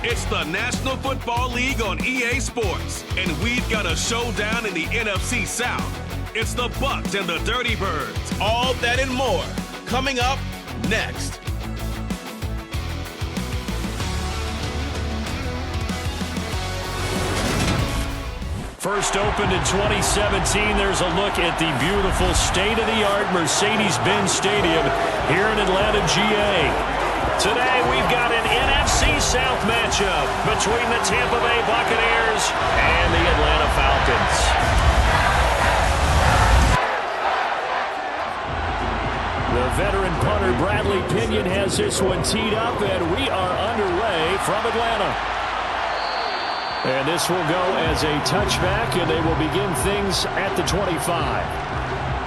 It's the National Football League on EA Sports, and we've got a showdown in the NFC South. It's the Bucs and the Dirty Birds. All that and more coming up next. First opened in 2017, there's a look at the beautiful state-of-the-art Mercedes-Benz Stadium here in Atlanta, GA. Today, we've got an NFC South matchup between the Tampa Bay Buccaneers and the Atlanta Falcons. The veteran punter Bradley Pinion has this one teed up, and we are underway from Atlanta. And this will go as a touchback, and they will begin things at the 25.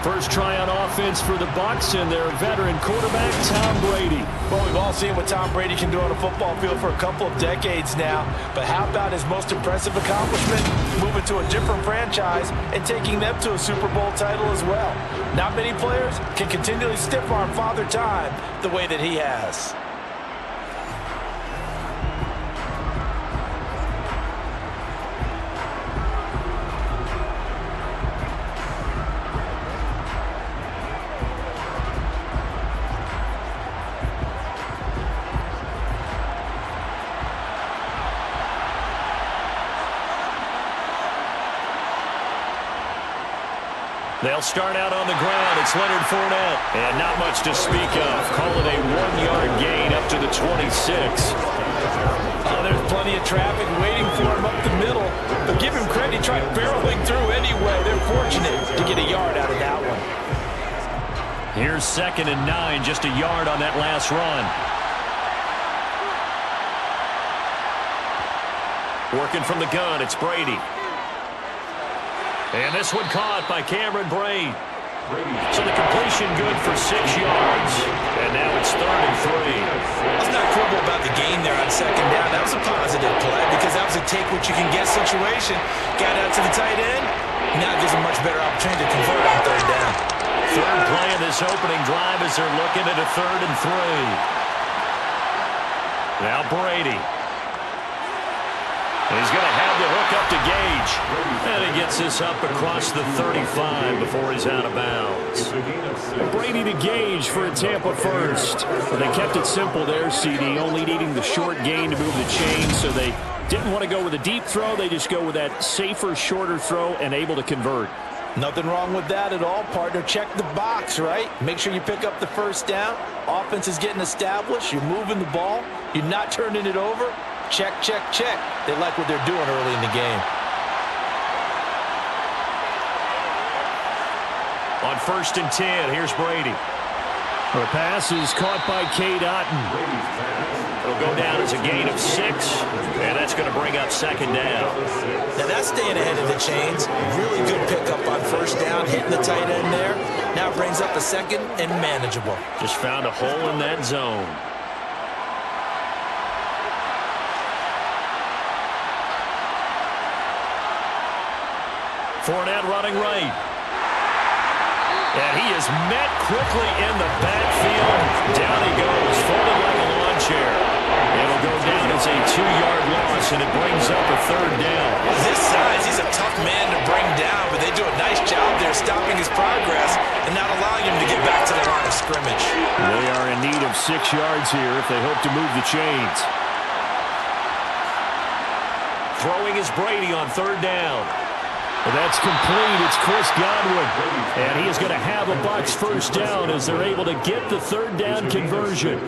First try on offense for the Bucs and their veteran quarterback, Tom Brady. Well, we've all seen what Tom Brady can do on a football field for a couple of decades now. But how about his most impressive accomplishment? Moving to a different franchise and taking them to a Super Bowl title as well. Not many players can continually stiff-arm Father Time the way that he has. They'll start out on the ground. It's Leonard Fournette. And not much to speak of. Call it a 1-yard gain up to the 26. Oh, there's plenty of traffic waiting for him up the middle. But give him credit, he tried barreling through anyway. They're fortunate to get a yard out of that one. Here's 2nd and 9, just a yard on that last run. Working from the gun, it's Brady. And this one caught by Cameron Brate. So the completion good for 6 yards. And now it's 3rd and 3. Let's not quibble about the game there on 2nd down. That was a positive play because that was a take-what-you-can-get situation. Got out to the tight end. Now it gives a much better opportunity to convert on 3rd down. Third play of this opening drive as they're looking at a 3rd and 3. Now Brady. He's going to have the hook up to Gage. And he gets this up across the 35 before he's out of bounds. Brady to Gage for a Tampa first. But they kept it simple there, CD, only needing the short gain to move the chain. So they didn't want to go with a deep throw. They just go with that safer, shorter throw and able to convert. Nothing wrong with that at all, partner. Check the box, right? Make sure you pick up the first down. Offense is getting established. You're moving the ball. You're not turning it over. Check, check, check. They like what they're doing early in the game. On 1st and 10, here's Brady. The pass is caught by Cade Otton. It'll go down as a gain of 6, and that's going to bring up 2nd down. Now that's staying ahead of the chains. Really good pickup on 1st down, hitting the tight end there. Now brings up a 2nd and manageable. Just found a hole in that zone. Fournette running right. And he is met quickly in the backfield. Down he goes, folded like a lawn chair. It'll go down as a 2-yard loss, and it brings up a 3rd down. This size, he's a tough man to bring down, but they do a nice job there stopping his progress and not allowing him to get back to the line of scrimmage. They are in need of 6 yards here if they hope to move the chains. Throwing is Brady on 3rd down. Well, that's complete. It's Chris Godwin. And he is going to have a Bucs 1st down as they're able to get the 3rd down conversion.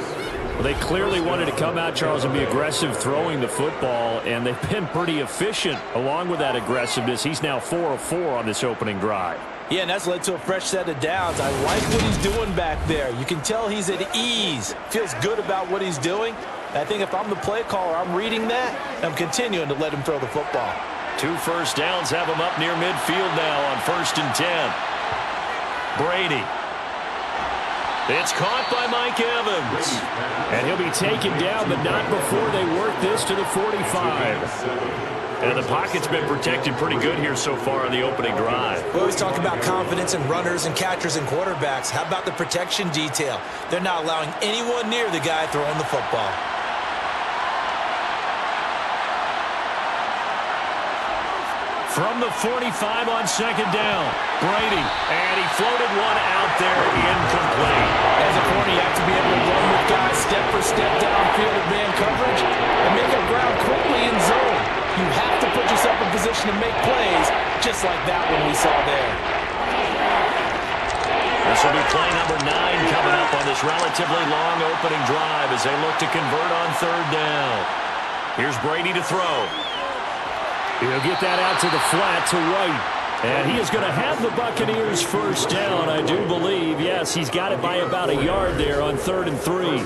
Well, they clearly wanted to come out, Charles, and be aggressive throwing the football, and they've been pretty efficient along with that aggressiveness. He's now 4 of 4 on this opening drive. Yeah, and that's led to a fresh set of downs. I like what he's doing back there. You can tell he's at ease. Feels good about what he's doing. I think if I'm the play caller, I'm reading that, and I'm continuing to let him throw the football. 2 1st downs have him up near midfield now on 1st and 10. Brady. It's caught by Mike Evans. And he'll be taken down, but not before they work this to the 45. And the pocket's been protected pretty good here so far on the opening drive. We always talk about confidence in runners and catchers and quarterbacks. How about the protection detail? They're not allowing anyone near the guy throwing the football. From the 45 on second down, Brady, and he floated one out there, incomplete. As a corner, you have to be able to run with guys step for step downfield with man coverage and make up ground quickly in zone. You have to put yourself in position to make plays, just like that one we saw there. This will be play number 9 coming up on this relatively long opening drive as they look to convert on third down. Here's Brady to throw. He'll get that out to the flat to White. And he is going to have the Buccaneers first down, I do believe. Yes, he's got it by about a yard there on 3rd and 3.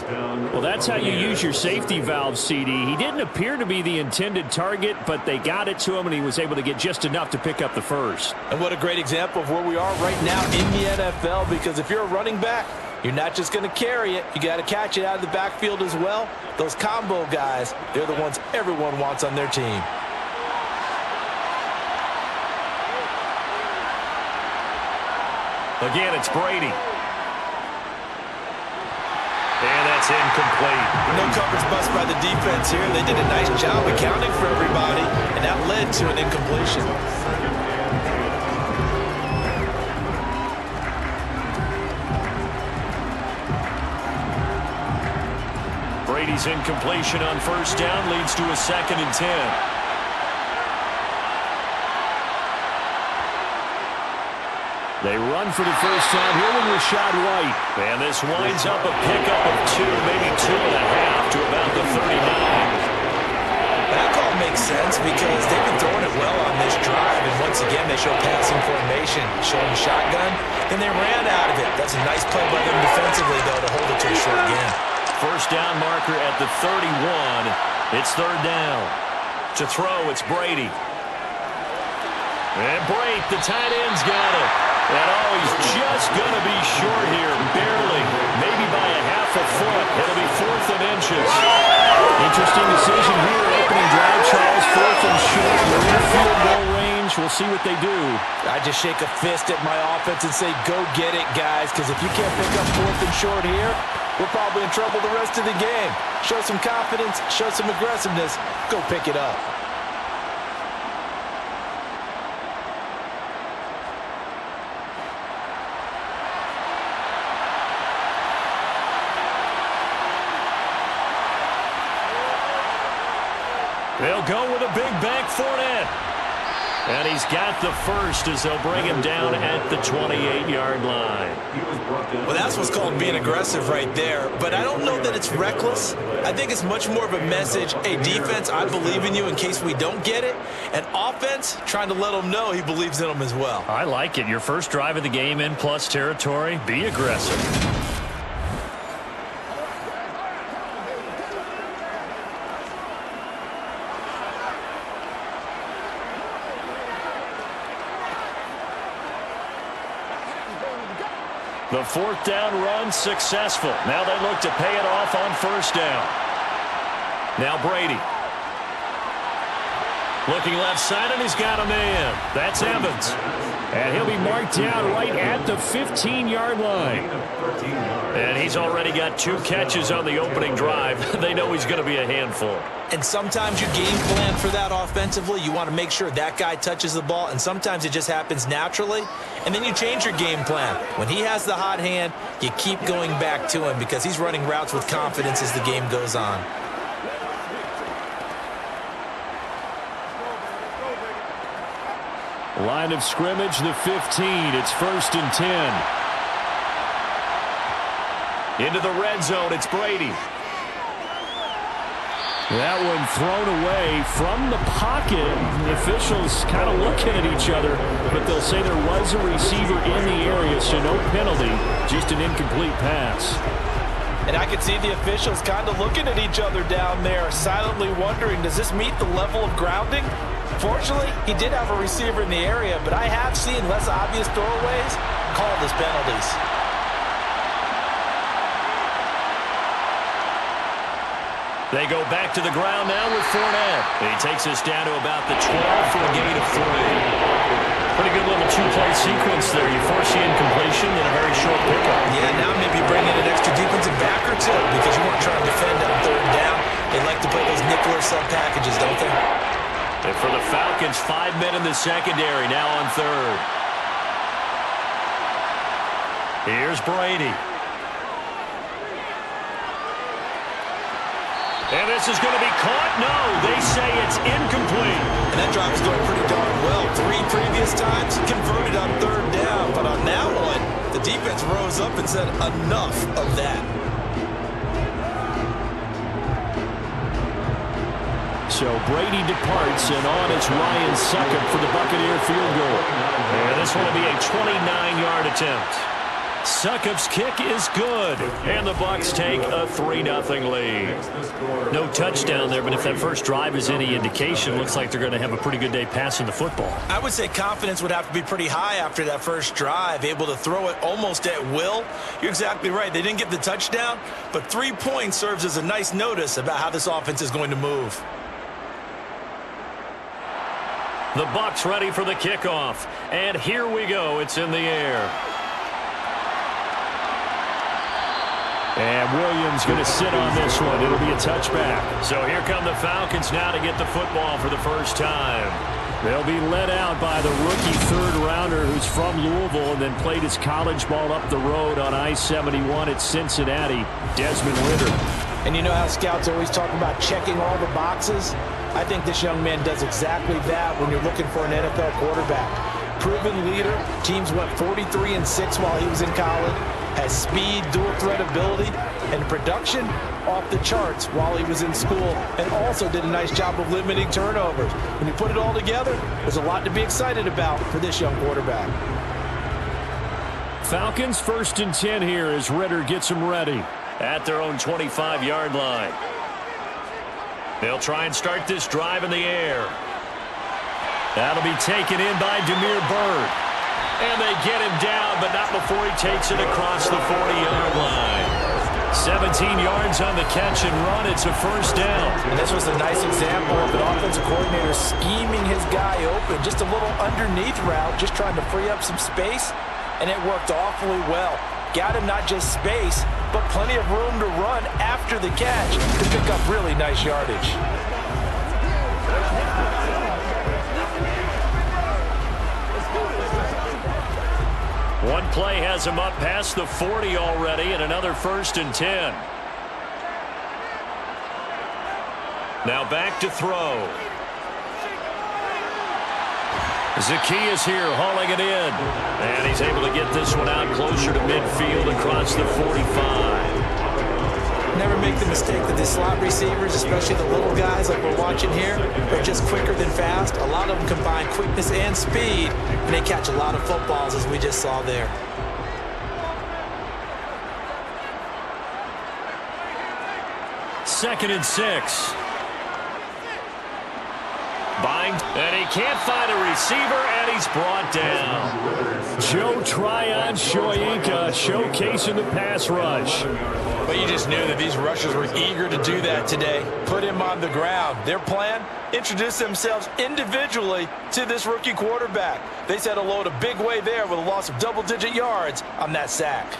Well, that's how you use your safety valve, CD. He didn't appear to be the intended target, but they got it to him, and he was able to get just enough to pick up the first. And what a great example of where we are right now in the NFL, because if you're a running back, you're not just going to carry it. You got to catch it out of the backfield as well. Those combo guys, they're the ones everyone wants on their team. Again, it's Brady. And that's incomplete. No coverage bust by the defense here. They did a nice job accounting for everybody, and that led to an incompletion. Brady's incompletion on first down leads to a 2nd and 10. They run for the first time here with Rashad White. And this winds up a pickup of 2, maybe 2.5 to about the 39. That call makes sense because they've been throwing it well on this drive. And once again, they show passing formation, showing the shotgun. Then they ran out of it. That's a nice play by them defensively, though, to hold it to a short gain. First down marker at the 31. It's 3rd down. To throw, it's Brady. And Brate, the tight end's got it. And he's just going to be short here, barely, maybe by a half a foot. It'll be 4th and inches. Interesting decision here, opening drive, Charles, 4th and short. They're in field goal range. We'll see what they do. I just shake a fist at my offense and say, go get it, guys, because if you can't pick up 4th and short here, we're probably in trouble the rest of the game. Show some confidence, show some aggressiveness, go pick it up. They'll go with a big bank Fournette. And he's got the first as they'll bring him down at the 28-yard line. Well, that's what's called being aggressive right there. But I don't know that it's reckless. I think it's much more of a message, hey, defense, I believe in you in case we don't get it. And offense, trying to let him know he believes in them as well. I like it. Your first drive of the game in plus territory, be aggressive. The 4th down run successful. Now they look to pay it off on first down. Now Brady. Looking left side, and he's got a man. That's Evans. And he'll be marked down right at the 15-yard line. And he's already got 2 catches on the opening drive. They know he's going to be a handful. And sometimes you game plan for that offensively. You want to make sure that guy touches the ball, and sometimes it just happens naturally. And then you change your game plan. When he has the hot hand, you keep going back to him because he's running routes with confidence as the game goes on. Line of scrimmage, the 15. It's 1st and 10. Into the red zone, it's Brady. That one thrown away from the pocket. The officials kind of looking at each other, but they'll say there was a receiver in the area, so no penalty, just an incomplete pass. And I could see the officials kind of looking at each other down there, silently wondering, does this meet the level of grounding? Fortunately, he did have a receiver in the area, but I have seen less obvious throwaways called as penalties. They go back to the ground now with Fournette. He takes us down to about the 12 for a gain of 3. Pretty good little 2-play sequence there. You force the incompletion and a very short pickup. Yeah, now maybe bring in an extra defensive back or two because you weren't trying to defend on 3rd down. They like to play those nickel or sub packages, don't they? And for the Falcons, 5 men in the secondary now on third. Here's Brady. And this is going to be caught. No, they say it's incomplete. And that drive is going pretty darn well. 3 previous times converted on third down. But on that one, the defense rose up and said enough of that. So Brady departs, and on is Ryan Succop for the Buccaneer field goal. And this one will be a 29-yard attempt. Succop's kick is good, and the Bucs take a 3-0 lead. No touchdown there, but if that first drive is any indication, looks like they're going to have a pretty good day passing the football. I would say confidence would have to be pretty high after that first drive, able to throw it almost at will. You're exactly right. They didn't get the touchdown, but 3 points serves as a nice notice about how this offense is going to move. The Bucs ready for the kickoff, and here we go. It's in the air. And Williams going to sit on this one. It'll be a touchback. So here come the Falcons now to get the football for the first time. They'll be led out by the rookie third-rounder who's from Louisville and then played his college ball up the road on I-71 at Cincinnati, Desmond Ridder. And you know how scouts always talk about checking all the boxes? I think this young man does exactly that when you're looking for an NFL quarterback. Proven leader. Teams went 43-6 while he was in college. Has speed, dual threat ability, and production off the charts while he was in school, and also did a nice job of limiting turnovers. When you put it all together, there's a lot to be excited about for this young quarterback. Falcons 1st and 10 here as Ridder gets them ready at their own 25-yard line. They'll try and start this drive in the air. That'll be taken in by Damiere Byrd. And they get him down, but not before he takes it across the 40-yard line. 17 yards on the catch and run. It's a first down. And this was a nice example of an offensive coordinator scheming his guy open. Just a little underneath route, just trying to free up some space, and it worked awfully well. Got him not just space, but plenty of room to run after the catch to pick up really nice yardage. One play has him up past the 40 already, and another 1st and 10. Now back to throw. Zacchaeus here hauling it in. And he's able to get this one out closer to midfield across the 45. Never make the mistake that the slot receivers, especially the little guys like we're watching here, are just quicker than fast. A lot of them combine quickness and speed, and they catch a lot of footballs, as we just saw there. Second and 6. Bind, and he can't find a receiver, and he's brought down. Joe Tryon-Shoyinka showcasing the pass rush. But you just knew that these rushers were eager to do that today. Put him on the ground. Their plan, introduce themselves individually to this rookie quarterback. They said hello to Big Way there with a loss of double-digit yards on that sack.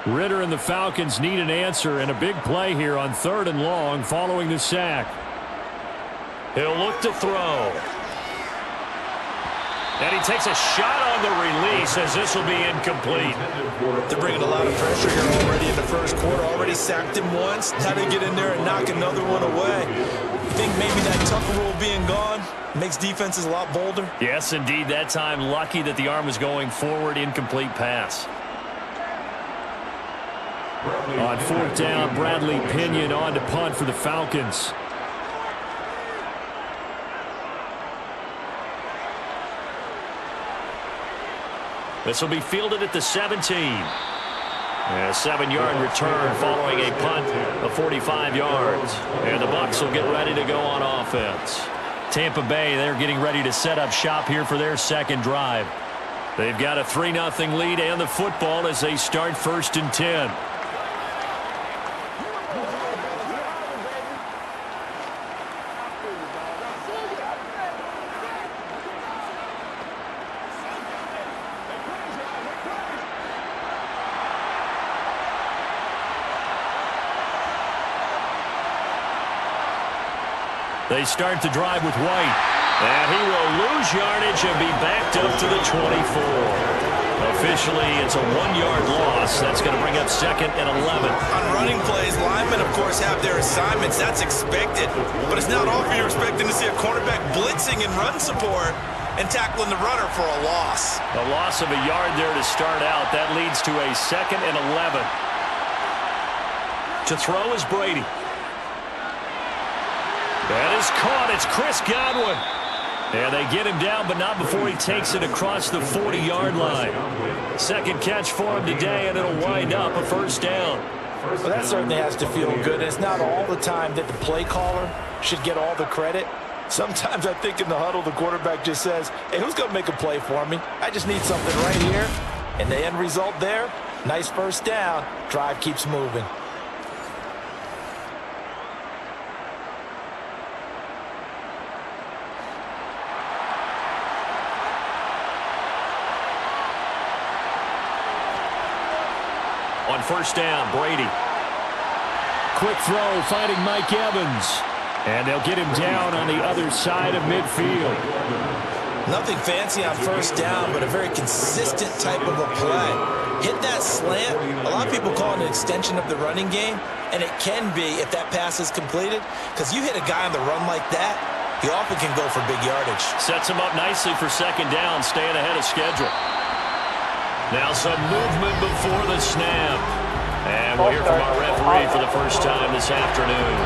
Ridder and the Falcons need an answer, and a big play here on 3rd and long following the sack. He'll look to throw. And he takes a shot on the release as this will be incomplete. They're bringing a lot of pressure here already in the first quarter. Already sacked him once. How to get in there and knock another one away. You think maybe that tuck rule being gone makes defenses a lot bolder? Yes, indeed. That time, lucky that the arm was going forward. Incomplete pass. On 4th down, Bradley Pinion on to punt for the Falcons. This will be fielded at the 17. And a 7-yard return following a punt of 45 yards. And the Bucs will get ready to go on offense. Tampa Bay, they're getting ready to set up shop here for their second drive. They've got a 3-0 lead and the football as they start 1st and 10. They start the drive with White. And he will lose yardage and be backed up to the 24. Officially, it's a 1-yard loss. That's going to bring up 2nd and 11. On running plays, linemen, of course, have their assignments. That's expected. But it's not often you're expecting to see a cornerback blitzing in run support and tackling the runner for a loss. A loss of a yard there to start out. That leads to a 2nd and 11. To throw is Brady. That is caught. It's Chris Godwin. And they get him down, but not before he takes it across the 40-yard line. Second catch for him today, and it'll wind up a first down. Well, that certainly has to feel good. It's not all the time that the play caller should get all the credit. Sometimes I think in the huddle, the quarterback just says, hey, who's going to make a play for me? I just need something right here. And the end result there, nice first down. Drive keeps moving. On first down, Brady. Quick throw, finding Mike Evans. And they'll get him down on the other side of midfield. Nothing fancy on first down, but a very consistent type of a play. Hit that slant. A lot of people call it an extension of the running game, and it can be if that pass is completed, because you hit a guy on the run like that, he often can go for big yardage. Sets him up nicely for second down, staying ahead of schedule. Now some movement before the snap. And we'll hear from our referee for the first time this afternoon.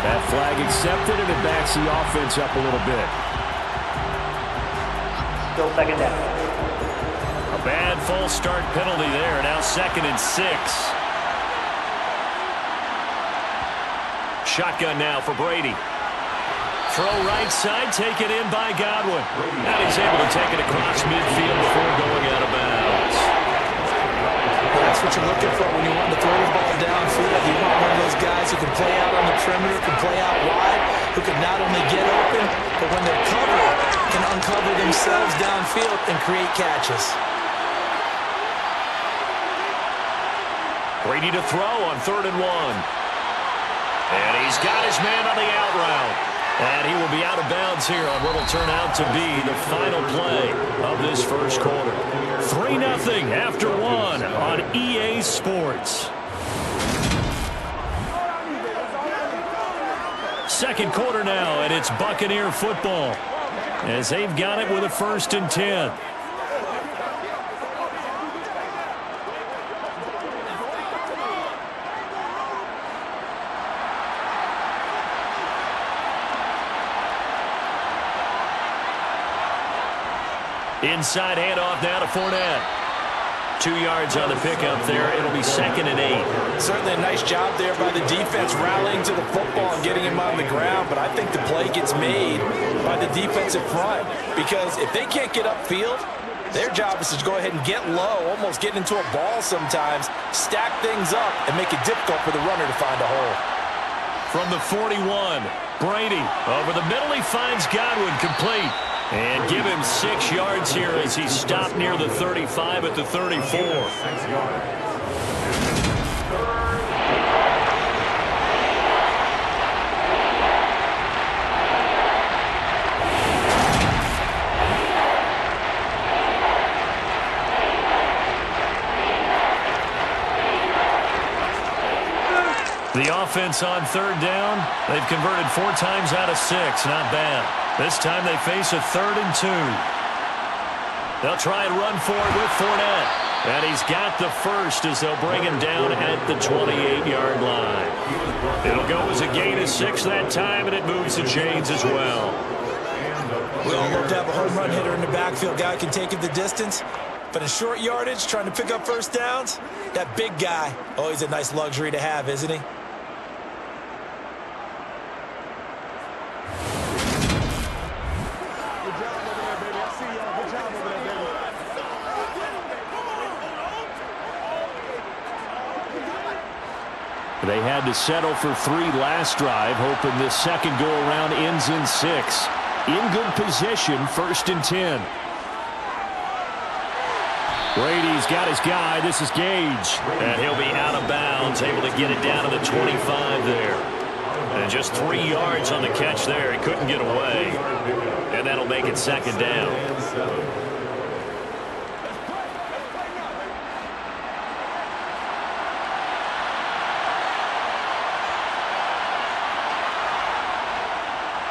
That flag accepted, and it backs the offense up a little bit. Still second down. A bad false start penalty there. Now 2nd and 6. Shotgun now for Brady. Throw right side, taken in by Godwin. And he's able to take it across midfield before going out of bounds. That's what you're looking for when you want to throw the ball downfield. You want one of those guys who can play out on the perimeter, can play out wide, who can not only get open, but when they're covered, can uncover themselves downfield and create catches. Brady to throw on 3rd and 1. And he's got his man on the out route. And he will be out of bounds here on what will turn out to be the final play of this first quarter. 3-0 after 1 on EA Sports. Second quarter now, and it's Buccaneer football as they've got it with a 1st and 10. Inside handoff now to Fournette. 2 yards on the pickup there. It'll be 2nd and 8. Certainly a nice job there by the defense rallying to the football and getting him on the ground, but I think the play gets made by the defensive front because if they can't get upfield, their job is to go ahead and get low, almost get into a ball sometimes, stack things up, and make it difficult for the runner to find a hole. From the 41, Brady over the middle. He finds Godwin complete. And give him 6 yards here as he stopped near the 35 at the 34. The offense on 3rd down, they've converted 4 times out of 6. Not bad. This time they face a 3rd and 2. They'll try and run for it with Fournette. And he's got the first as they'll bring him down at the 28-yard line. It'll go as a gain of 6 that time, and it moves the chains as well. We all love to have a home run hitter in the backfield. Guy can take it the distance. But in short yardage, trying to pick up first downs, that big guy, always a nice luxury to have, isn't he? They had to settle for 3 last drive, hoping this second go-around ends in 6. In good position, 1st and 10. Brady's got his guy. This is Gage. And he'll be out of bounds, able to get it down to the 25 there. And just 3 yards on the catch there. He couldn't get away. And that'll make it second down.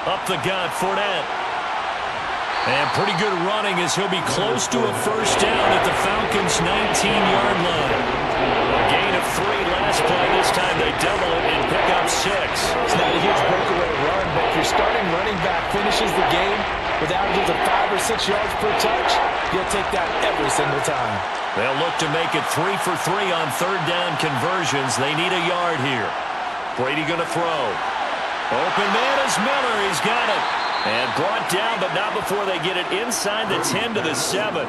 Up the gut, Fournette. And pretty good running as he'll be close to a first down at the Falcons' 19-yard line. A gain of 3 last play. This time they double it and pick up 6. It's not a huge breakaway run, but if your starting running back finishes the game with averages of 5 or 6 yards per touch, you'll take that every single time. They'll look to make it 3 for 3 on third down conversions. They need a yard here. Brady going to throw. Open man is Miller. He's got it. And brought down, but not before they get it inside the 10 to the 7.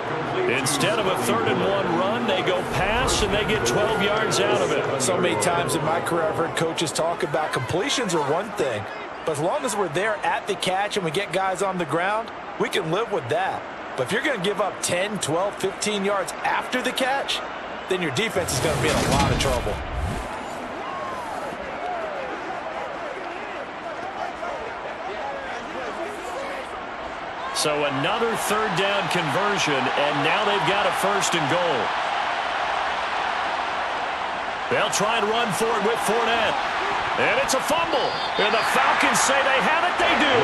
Instead of a 3rd-and-1 run, they go pass, and they get 12 yards out of it. So many times in my career, I've heard coaches talk about completions are one thing, but as long as we're there at the catch and we get guys on the ground, we can live with that. But if you're going to give up 10, 12, 15 yards after the catch, then your defense is going to be in a lot of trouble. So another 3rd down conversion, and now they've got a 1st and goal. They'll try and run for it with Fournette. And it's a fumble. And the Falcons say they have it. They do.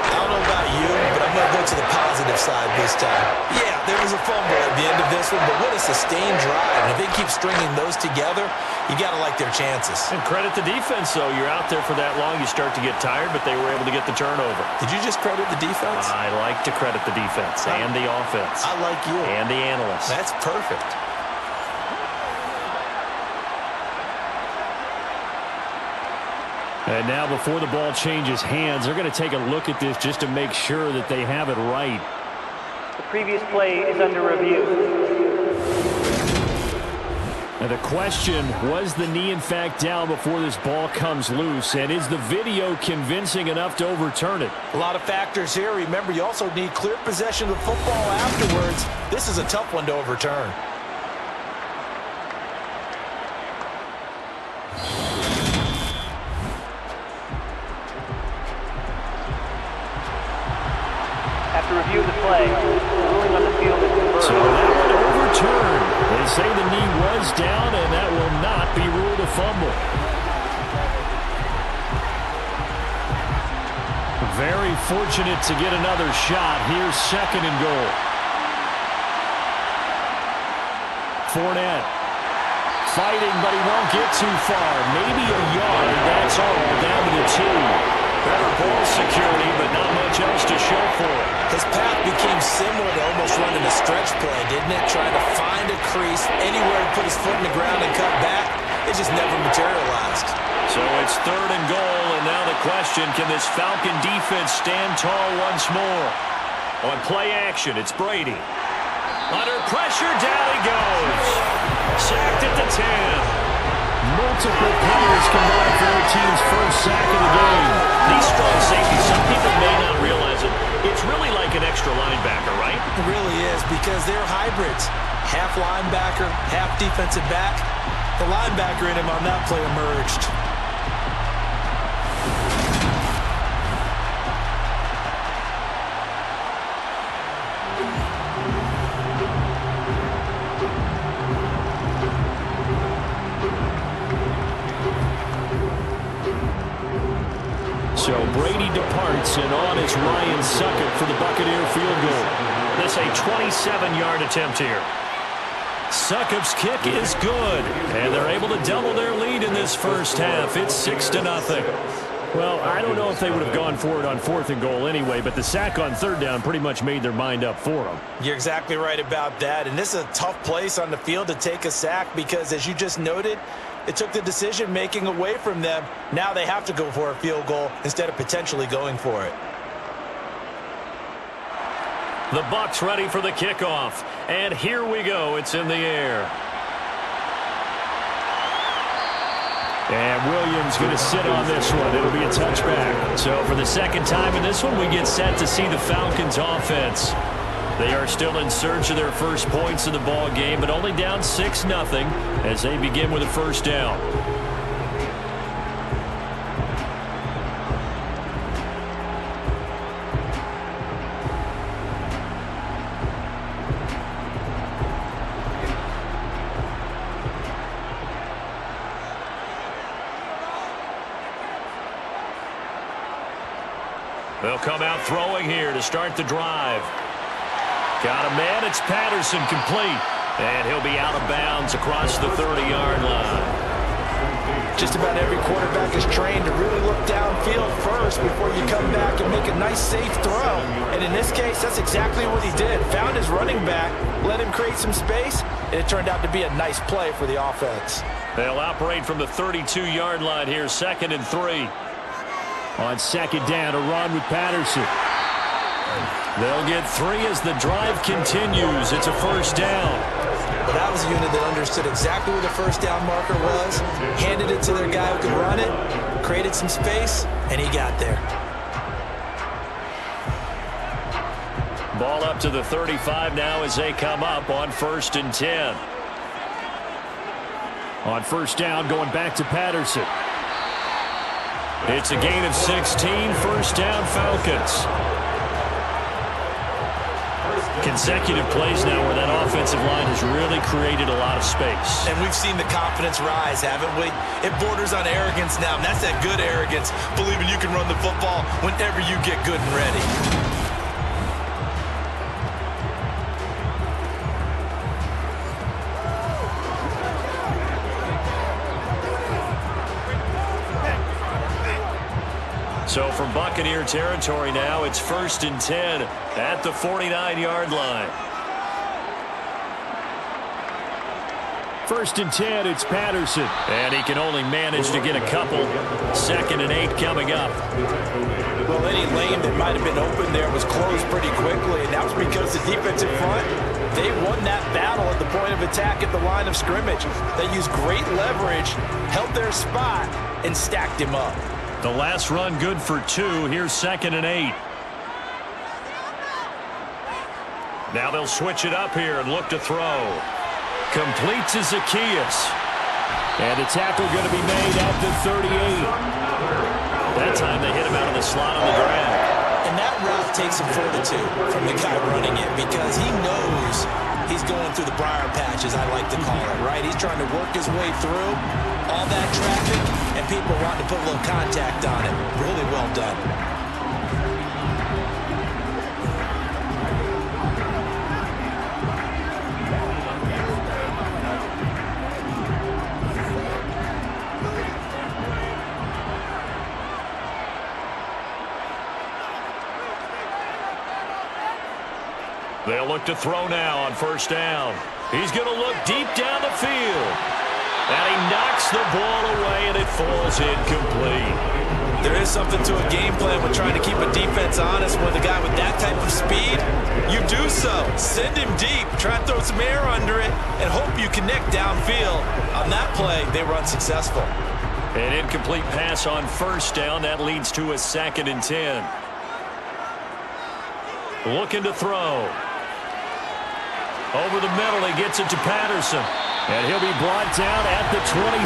I don't know about you, but I'm going to go to the positive side this time. Yeah, there was a fumble at the end of this one, but what a sustained drive. And if they keep stringing those together, you got to like their chances. And credit the defense, though. You're out there for that long, you start to get tired, but they were able to get the turnover. Did you just credit the defense? I like to credit the defense and the offense. I like you. And the analysts. That's perfect. And now before the ball changes hands, they're going to take a look at this just to make sure that they have it right. The previous play is under review. And the question, was the knee in fact down before this ball comes loose? And is the video convincing enough to overturn it? A lot of factors here. Remember, you also need clear possession of the football afterwards. This is a tough one to overturn. After review of the play, the ruling on the field is confirmed. So that one overturned. They say the knee was down, and that will not be ruled a fumble. Very fortunate to get another shot. Here's 2nd and goal. Fournette fighting, but he won't get too far. Maybe a yard. That's all. Down to the 2. Better ball security, but not much else to show for it. His path became similar to almost running a stretch play, didn't it? Trying to find a crease, anywhere to put his foot in the ground and cut back. It just never materialized. So it's 3rd and goal, and now the question, can this Falcon defense stand tall once more? On play action, it's Brady. Under pressure, down he goes. Sacked at the 10. Multiple players combined for their team's first sack of the game. These strong safeties, some people may not realize it. It's really like an extra linebacker, right? It really is, because they're hybrids. Half linebacker, half defensive back. The linebacker in him on that play emerged. So Brady departs, and on is Ryan Succop for the Buccaneer field goal. This a 27-yard attempt here. Succop's kick is good, and they're able to double their lead in this first half. It's 6-0. Well, I don't know if they would have gone for it on 4th and goal anyway, but the sack on 3rd down pretty much made their mind up for them. You're exactly right about that, and this is a tough place on the field to take a sack because, as you just noted, it took the decision-making away from them. Now they have to go for a field goal instead of potentially going for it. The Bucs ready for the kickoff. And here we go. It's in the air. And Williams going to sit on this one. It'll be a touchback. So for the 2nd time in this one, we get set to see the Falcons offense. They are still in search of their first points in the ball game, but only down 6-0 as they begin with a first down. They'll come out throwing here to start the drive. Got a man. It's Patterson, complete. And he'll be out of bounds across the 30-yard line. Just about every quarterback is trained to really look downfield first before you come back and make a nice, safe throw. And in this case, that's exactly what he did. Found his running back, let him create some space, and it turned out to be a nice play for the offense. They'll operate from the 32-yard line here, 2nd and 3. On 2nd down, a run with Patterson. They'll get 3 as the drive continues. It's a first down. Well, that was a unit that understood exactly where the first down marker was, handed it to their guy who could run it, created some space, and he got there. Ball up to the 35 now as they come up on 1st and 10. On first down, going back to Patterson. It's a gain of 16, first down Falcons. Consecutive plays now where that offensive line has really created a lot of space. And we've seen the confidence rise, haven't we? It borders on arrogance now, and that's that good arrogance, believing you can run the football whenever you get good and ready. So from Buccaneer territory now, it's 1st and 10 at the 49-yard line. 1st and 10, it's Patterson. And he can only manage to get a couple. 2nd and 8 coming up. Well, any lane that might have been open there was closed pretty quickly, and that was because the defensive front, they won that battle at the point of attack at the line of scrimmage. They used great leverage, held their spot, and stacked him up. The last run good for 2. Here's 2nd and 8. Now they'll switch it up here and look to throw. Complete to Zacchaeus. And the tackle going to be made at the 38. That time they hit him out of the slot on the ground. And that route takes some fortitude from the guy running it because he knows he's going through the briar patches, I like to call it, right? He's trying to work his way through all that traffic, and people want to put a little contact on it. Really well done. They'll look to throw now on first down. He's going to look deep down the field. And he knocks the ball away, and it falls incomplete. There is something to a game plan when trying to keep a defense honest with a guy with that type of speed. You do so. Send him deep. Try and throw some air under it and hope you connect downfield. On that play, they were unsuccessful. An incomplete pass on first down. That leads to a 2nd and 10. Looking to throw. Over the middle, he gets it to Patterson. And he'll be brought down at the 27.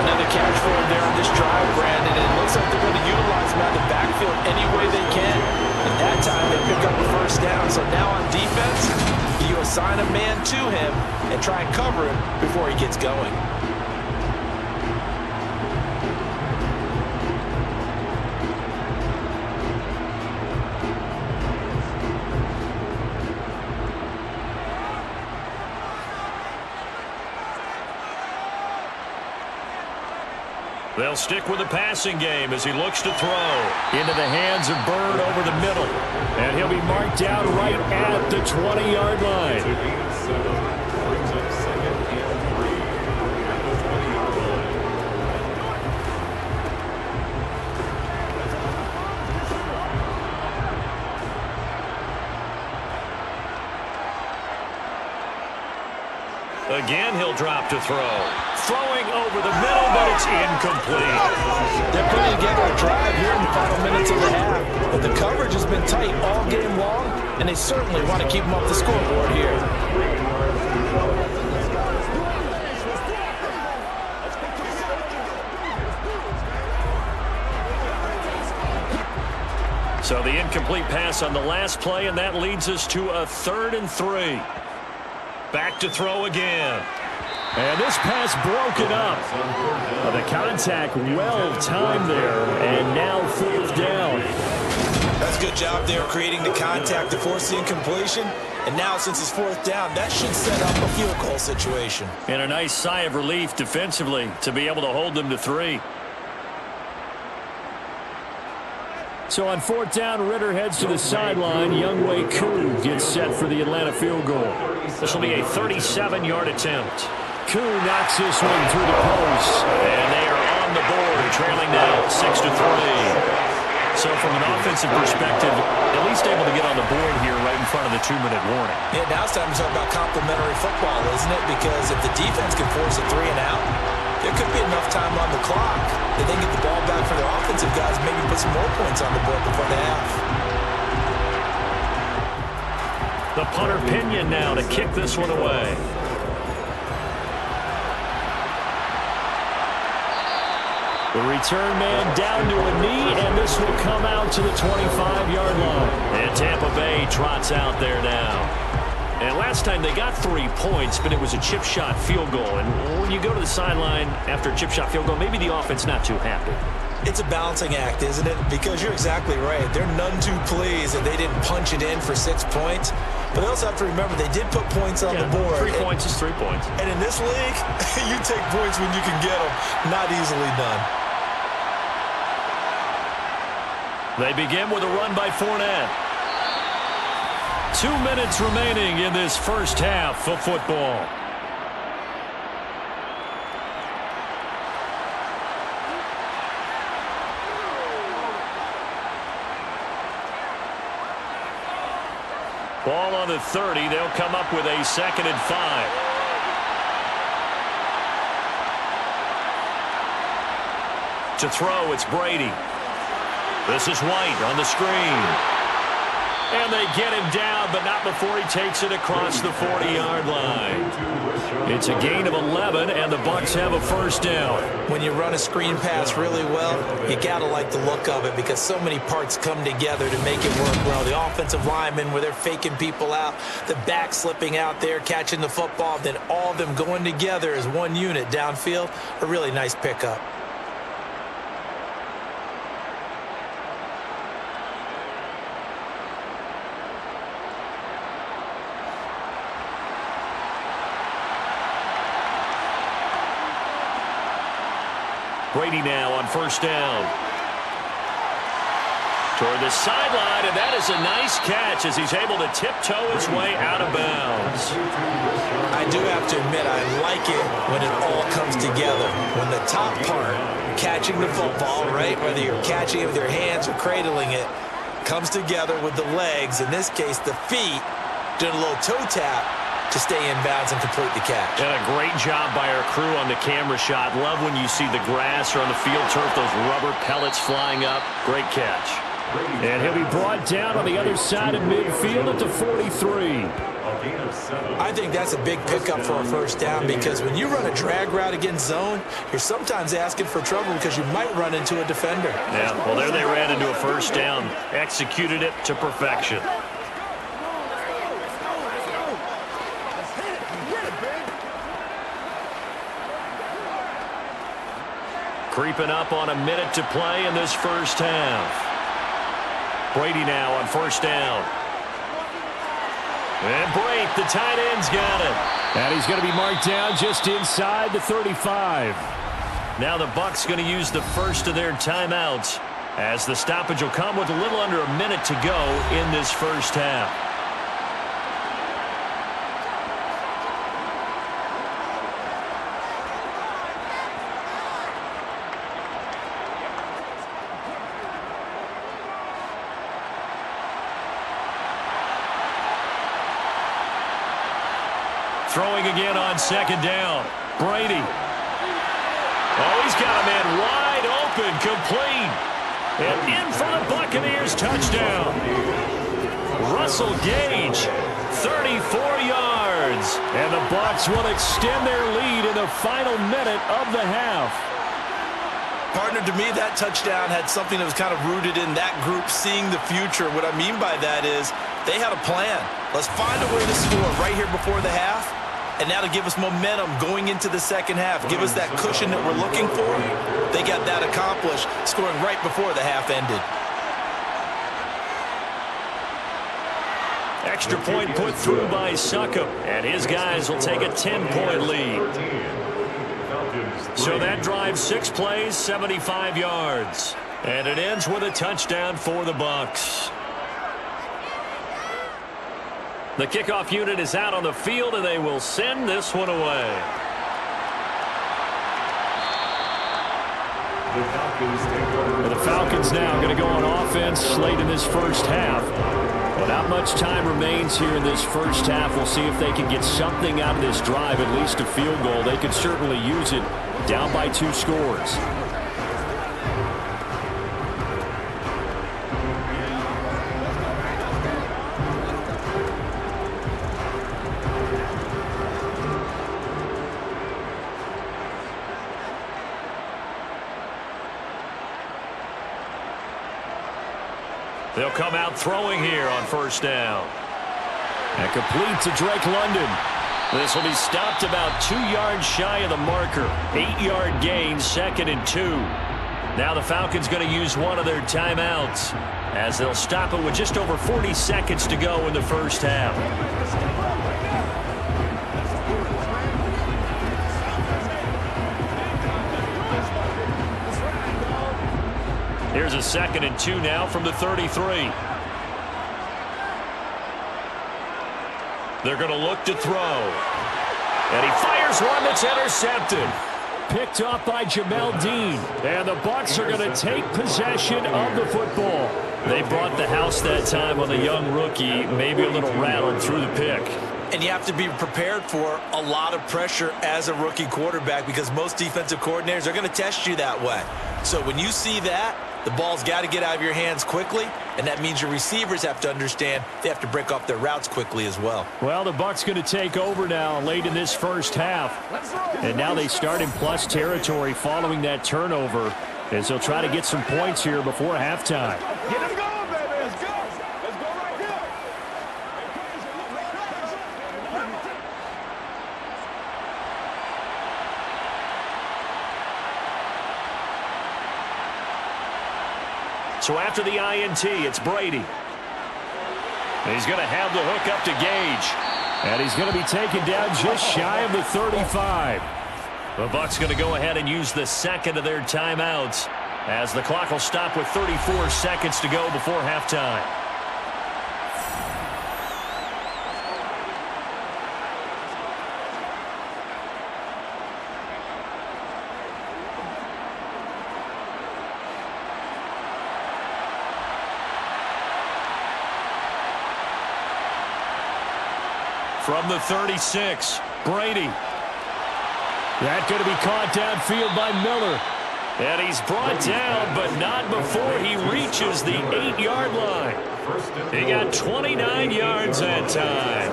Another catch for him there on this drive, Brandon. And it looks like they're going to utilize him out of the backfield any way they can. And that time they pick up the first down. So now on defense, you assign a man to him and try and cover him before he gets going. They'll stick with the passing game as he looks to throw into the hands of Bird over the middle. And he'll be marked down right at the 20-yard line. Again, he'll drop to throw. Throwing over the middle, but it's incomplete. They're putting together a drive here in the final minutes of the half. But the coverage has been tight all game long, and they certainly want to keep them off the scoreboard here. So the incomplete pass on the last play, and that leads us to a 3rd and 3. Back to throw again. And this pass broken up. The contact well timed there, and now 4th down. That's a good job there creating the contact to force the incompletion. And now since it's 4th down, that should set up a field goal situation. And a nice sigh of relief defensively to be able to hold them to 3. So on 4th down, Ritter heads to the sideline. Younghoe Koo gets set for the Atlanta field goal. This will be a 37-yard attempt. Koo knocks this one through the post. And they are on the board, trailing now 6-3. So from an offensive perspective, at least able to get on the board here right in front of the 2-minute warning. Yeah, now it's time to talk about complementary football, isn't it? Because if the defense can force a 3 and out, there could be enough time on the clock that they get the ball back for their offensive guys, maybe put some more points on the board before the half. The punter Pinion now to kick this one away. The return man down to a knee, and this will come out to the 25-yard line. And Tampa Bay trots out there now. And last time they got 3 points, but it was a chip shot field goal. And when you go to the sideline after a chip shot field goal, maybe the offense not too happy. It's a balancing act, isn't it? Because you're exactly right. They're none too pleased that they didn't punch it in for 6 points. But they also have to remember they did put points on the board. 3 points is 3 points. And in this league, you take points when you can get them. Not easily done. They begin with a run by Fournette. 2 minutes remaining in this first half of football. Ball on the 30. They'll come up with a 2nd and 5. To throw, it's Brady. This is White on the screen. And they get him down, but not before he takes it across the 40-yard line. It's a gain of 11, and the Bucs have a 1st down. When you run a screen pass really well, you got to like the look of it because so many parts come together to make it work well. The offensive linemen, where they're faking people out, the back slipping out there, catching the football, then all of them going together as one unit downfield, a really nice pickup. Brady now on 1st down. Toward the sideline, and that is a nice catch as he's able to tiptoe his way out of bounds. I do have to admit, I like it when it all comes together. When the top part, catching the football, right, whether you're catching it with your hands or cradling it, comes together with the legs, in this case the feet, doing a little toe tap to stay in bounds and complete the catch. And a great job by our crew on the camera shot. Love when you see the grass or on the field turf, those rubber pellets flying up. Great catch. And he'll be brought down on the other side of midfield at the 43. I think that's a big pickup for a 1st down because when you run a drag route against zone, you're sometimes asking for trouble because you might run into a defender. Yeah, well, there they ran into a 1st down. Executed it to perfection. Creeping up on a minute to play in this first half. Brady now on 1st down. And Brate, the tight end's got it. And he's going to be marked down just inside the 35. Now the Bucs going to use the first of their timeouts as the stoppage will come with a little under a minute to go in this first half. Throwing again on second down. Brady. Oh, he's got a man wide open, complete. And in for the Buccaneers touchdown. Russell Gage, 34 yards. And the Bucs will extend their lead in the final minute of the half. Partner, to me, that touchdown had something that was kind of rooted in that group seeing the future. What I mean by that is they had a plan. Let's find a way to score right here before the half. And that'll give us momentum going into the second half. Give us that cushion that we're looking for. They got that accomplished, scoring right before the half ended. Extra point put through by Succop. And his guys will take a 10-point lead. So that drives 6 plays, 75 yards. And it ends with a touchdown for the Bucs. The kickoff unit is out on the field, and they will send this one away. The Falcons now going to go on offense late in this first half. But not much time remains here in this first half. We'll see if they can get something out of this drive, at least a field goal. They could certainly use it down by 2 scores. They'll come out throwing here on first down. And complete to Drake London. This will be stopped about 2 yards shy of the marker. 8-yard gain, 2nd and 2. Now the Falcons going to use one of their timeouts as they'll stop it with just over 40 seconds to go in the first half. Here's a 2nd and 2 now from the 33. They're going to look to throw. And he fires one that's intercepted. Picked off by Jamel Dean. And the Bucs are going to take possession of the football. They brought the house that time on the young rookie, maybe a little rattled through the pick. And you have to be prepared for a lot of pressure as a rookie quarterback because most defensive coordinators are going to test you that way. So when you see that, the ball's got to get out of your hands quickly, and that means your receivers have to understand they have to break off their routes quickly as well. Well, the Bucs going to take over now late in this first half. And now they start in plus territory following that turnover as they'll try to get some points here before halftime. Get him going, baby. Let's go. Let's go right here. So after the INT, it's Brady. He's going to have the hook up to Gage. And he's going to be taken down just shy of the 35. The Bucs going to go ahead and use the 2nd of their timeouts as the clock will stop with 34 seconds to go before halftime. From the 36, Brady. That going to be caught downfield by Miller. And he's brought down, but not before he reaches the 8-yard line. He got 29 yards that time.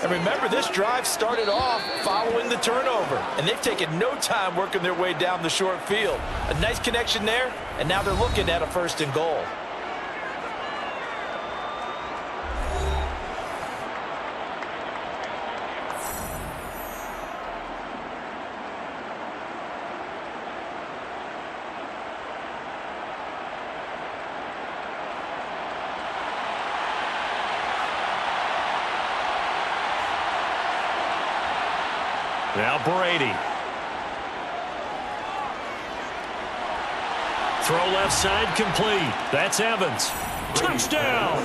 And remember, this drive started off following the turnover, and they've taken no time working their way down the short field. A nice connection there, and now they're looking at a 1st and goal. Now Brady. Throw left side complete. That's Evans. Touchdown!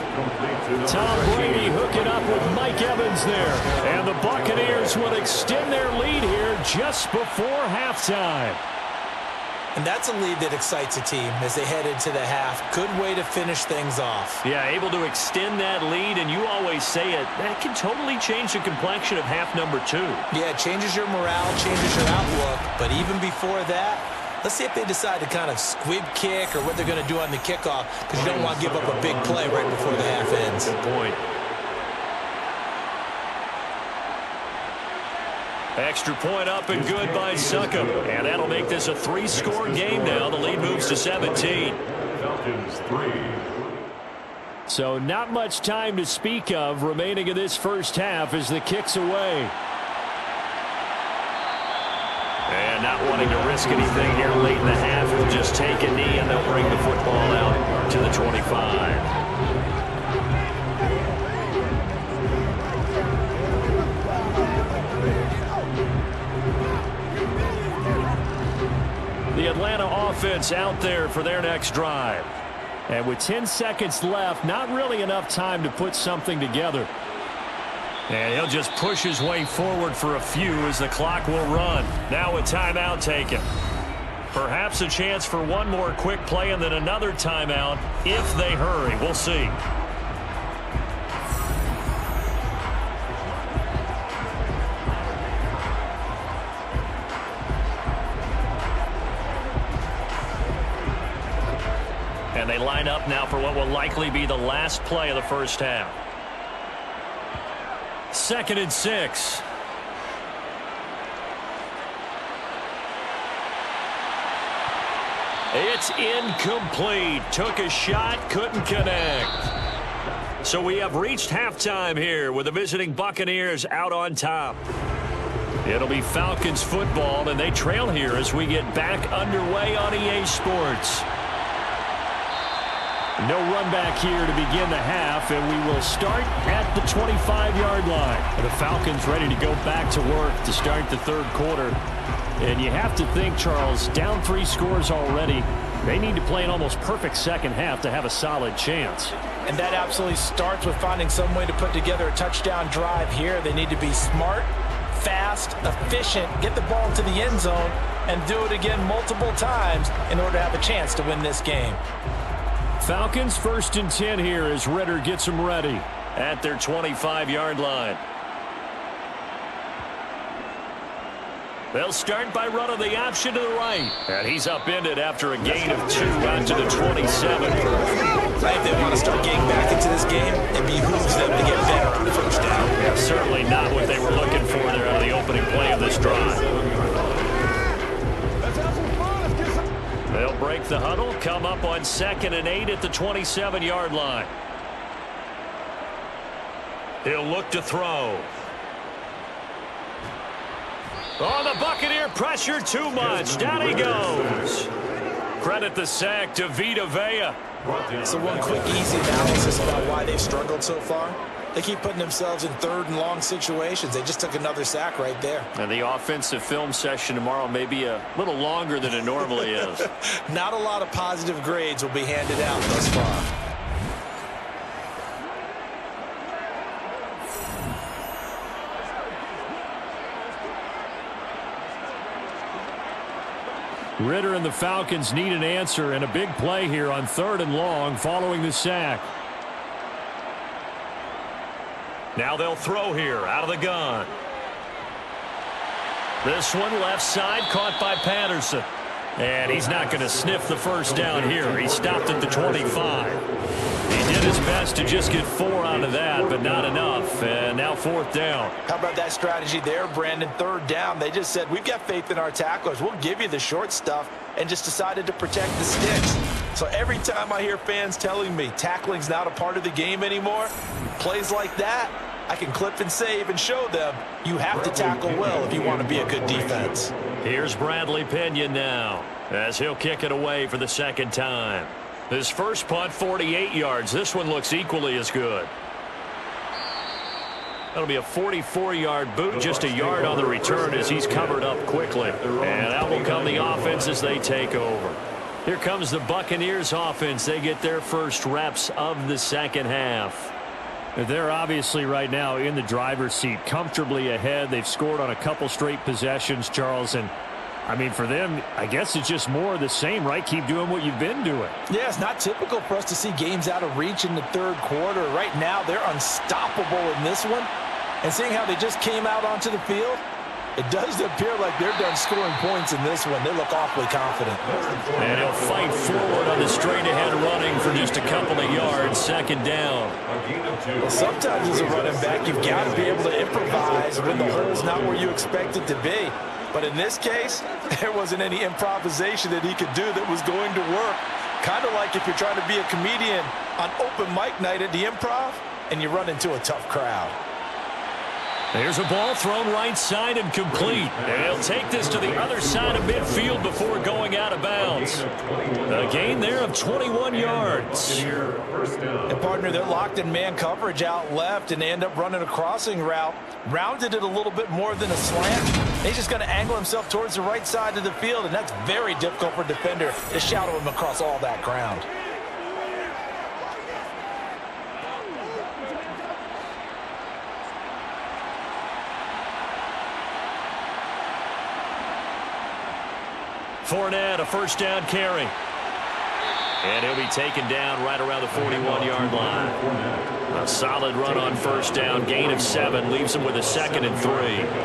Tom Brady hooking up with Mike Evans there. And the Buccaneers will extend their lead here just before halftime. And that's a lead that excites a team as they head into the half. Good way to finish things off. Yeah, able to extend that lead, and you always say it, that can totally change the complexion of half number 2. Yeah, it changes your morale, changes your outlook. But even before that, let's see if they decide to kind of squib kick or what they're going to do on the kickoff, because you don't want to give up a big play right before the half ends. Good point. Extra point up and good by Succop. And that'll make this a 3-score game now. The lead moves to 17. Falcons 3. So not much time to speak of remaining in this first half as the kick's away. And not wanting to risk anything here late in the half, will just take a knee and they'll bring the football out to the 25. The Atlanta offense out there for their next drive. And with 10 seconds left, not really enough time to put something together. And he'll just push his way forward for a few as the clock will run. Now a timeout taken. Perhaps a chance for one more quick play and then another timeout if they hurry. We'll see. And they line up now for what will likely be the last play of the first half. 2nd and 6. It's incomplete. Took a shot, couldn't connect. So we have reached halftime here with the visiting Buccaneers out on top. It'll be Falcons football, and they trail here as we get back underway on EA Sports. No run back here to begin the half, and we will start at the 25-yard line. The Falcons ready to go back to work to start the third quarter. And you have to think, Charles, down 3 scores already. They need to play an almost perfect second half to have a solid chance. And that absolutely starts with finding some way to put together a touchdown drive here. They need to be smart, fast, efficient, get the ball into the end zone, and do it again multiple times in order to have a chance to win this game. Falcons 1st and 10 here as Ritter gets them ready at their 25-yard line. They'll start by running the option to the right. And he's upended after a gain of 2 out to the 27. If they want to start getting back into this game, it behooves them to get better on first down. Yeah, certainly not what they were looking for there out of the opening play of this drive. They'll break the huddle, come up on 2nd and 8 at the 27-yard line. He'll look to throw. Oh, the Buccaneer pressure too much. Down he goes. Credit the sack to Vita Vea. So one quick, easy analysis about why they've struggled so far. They keep putting themselves in 3rd and long situations. They just took another sack right there. And the offensive film session tomorrow may be a little longer than it normally is. Not a lot of positive grades will be handed out thus far. Ritter and the Falcons need an answer and a big play here on 3rd and long following the sack. Now they'll throw here out of the gun. This one left side caught by Patterson. And he's not going to sniff the first down here. He stopped at the 25. He did his best to just get 4 out of that, but not enough. And now 4th down. How about that strategy there, Brandon? 3rd down. They just said, we've got faith in our tacklers. We'll give you the short stuff, and just decided to protect the sticks. So every time I hear fans telling me tackling's not a part of the game anymore, plays like that, I can clip and save and show them you have to tackle well if you want to be a good defense. Here's Bradley Pinion now as he'll kick it away for the 2nd time. His first punt, 48 yards. This one looks equally as good. That'll be a 44-yard boot, just a yard on the return as he's covered up quickly. And out will come the offense as they take over. Here comes the Buccaneers offense. They get their first reps of the second half. They're obviously right now in the driver's seat, comfortably ahead. They've scored on a couple straight possessions, Charles, and I mean, for them, I guess it's just more of the same, right? Keep doing what you've been doing. Yeah, it's not typical for us to see games out of reach in the third quarter. Right now, they're unstoppable in this one. And seeing how they just came out onto the field, it does appear like they're done scoring points in this one. They look awfully confident. And he'll fight forward on the straight-ahead running for just a couple of yards. Second down. Well, sometimes as a running back, you've got to be able to improvise when the hole's not where you expect it to be. But in this case, there wasn't any improvisation that he could do that was going to work. Kind of like if you're trying to be a comedian on open mic night at the Improv and you run into a tough crowd. There's a ball thrown right side and complete. And he'll take this to the other side of midfield before going out of bounds. A gain there of 21 yards. And partner, they're locked in man coverage out left and they end up running a crossing route. Rounded it a little bit more than a slant. He's just going to angle himself towards the right side of the field, and that's very difficult for a defender to shadow him across all that ground. Fournette, a first down carry. And he'll be taken down right around the 41-yard line. A solid run on first down, gain of 7, leaves him with a 2nd and 3.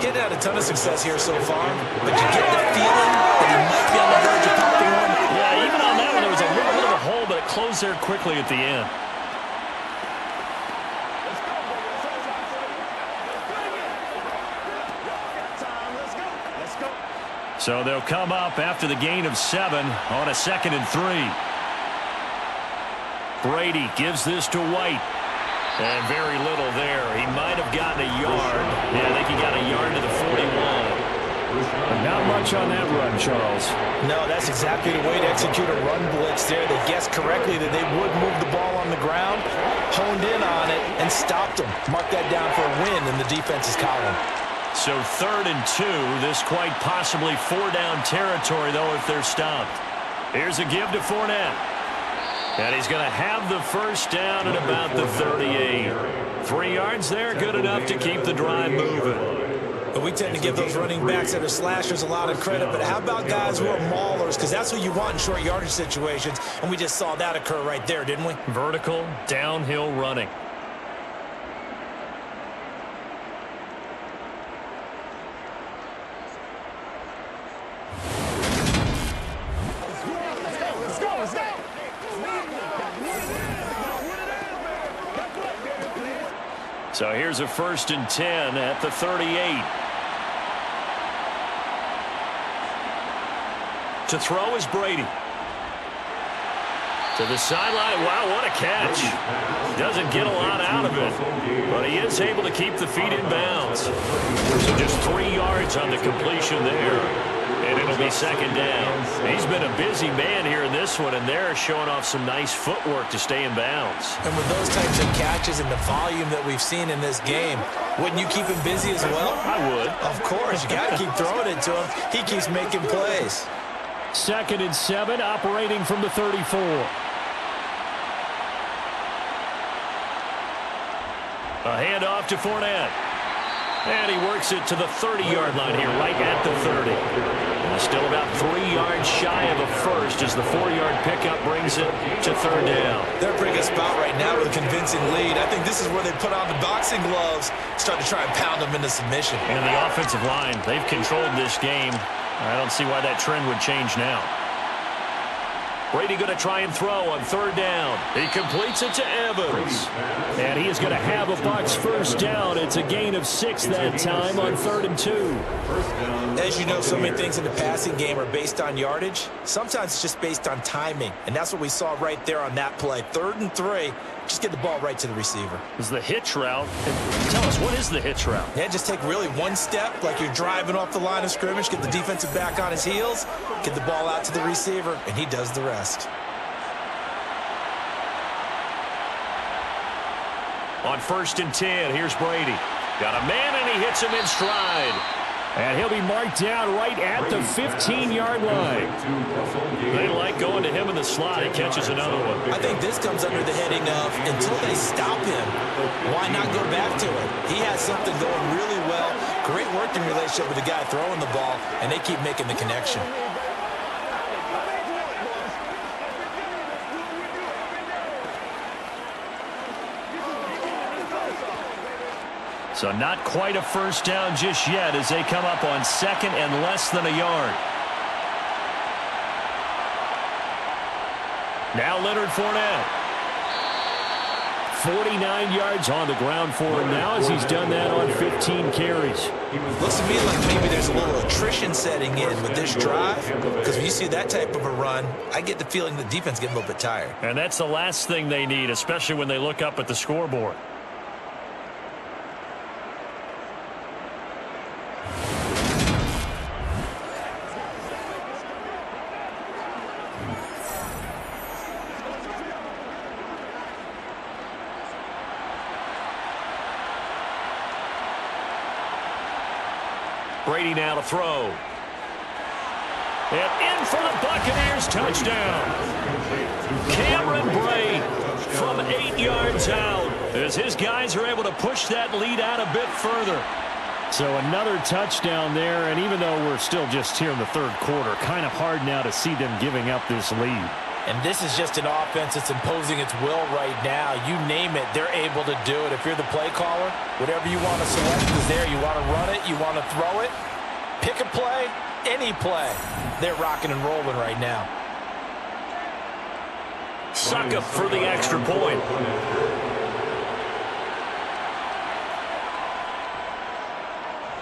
Getting had a ton of success here so far, but you get the feeling that he might be on the verge of popping one. Yeah, even on that one, there was a little bit of a hole, but it closed there quickly at the end. So they'll come up after the gain of 7 on a 2nd and 3. Brady gives this to White. And very little there. He might have gotten a yard. Yeah, I think he got a yard to the 41. Not much on that run, Charles. No, that's exactly the way to execute a run blitz there. They guessed correctly that they would move the ball on the ground, honed in on it, and stopped them. Mark that down for a win in the defense's column. So 3rd and 2. This quite possibly 4-down territory, though, if they're stopped. Here's a give to Fournette. And he's going to have the first down at about the 38. 3 yards there, good enough to keep the drive moving. But we tend to give those running backs that are slashers a lot of credit, but how about guys who are maulers? Because that's who you want in short yardage situations, and we just saw that occur right there, didn't we? Vertical, downhill running. So here's a 1st and 10 at the 38. To throw is Brady. To the sideline. Wow, what a catch. Doesn't get a lot out of it, but he is able to keep the feet in bounds. So just 3 yards on the completion there. And it'll be 2nd down. He's been a busy man here in this one, and they're showing off some nice footwork to stay in bounds. And with those types of catches and the volume that we've seen in this game, wouldn't you keep him busy as well? I would. Of course. You got to keep throwing it to him. He keeps making plays. 2nd and 7, operating from the 34. A handoff to Fournette. And he works it to the 30-yard line here, right at the 30. And still about 3 yards shy of a first as the 4-yard pickup brings it to 3rd down. They're a pretty good spot right now with a convincing lead. I think this is where they put on the boxing gloves, start to try and pound them into submission. And the offensive line, they've controlled this game. I don't see why that trend would change now. Brady going to try and throw on 3rd down. He completes it to Evans. And he is going to have a Bucs first down. It's a gain of 6 that time on 3rd and 2. As you know, so many things in the passing game are based on yardage. Sometimes it's just based on timing. And that's what we saw right there on that play. 3rd and 3. Just get the ball right to the receiver. Is the hitch route. Tell us, what is the hitch route? Yeah, just take really one step like you're driving off the line of scrimmage, get the defensive back on his heels, get the ball out to the receiver, and he does the rest. On 1st and 10, here's Brady. Got a man, and he hits him in stride. And he'll be marked down right at the 15-yard line. They like going to him in the slot. He catches another one. I think this comes under the heading of, until they stop him, why not go back to it? He has something going really well. Great working relationship with the guy throwing the ball, and they keep making the connection. So not quite a first down just yet as they come up on second and less than a yard. Now Leonard Fournette. 49 yards on the ground for him now as he's done that on 15 carries. Looks to me like maybe there's a little attrition setting in with this drive, because when you see that type of a run, I get the feeling the defense getting a little bit tired. And that's the last thing they need, especially when they look up at the scoreboard. Brady now to throw. And in for the Buccaneers touchdown. Cameron Brate from 8 yards out as his guys are able to push that lead out a bit further. So another touchdown there, and even though we're still just here in the third quarter, kind of hard now to see them giving up this lead. And this is just an offense that's imposing its will right now. You name it, they're able to do it. If you're the play caller, whatever you want to select is there. You want to run it, you want to throw it, pick a play, any play. They're rocking and rolling right now. Suck up for the extra point.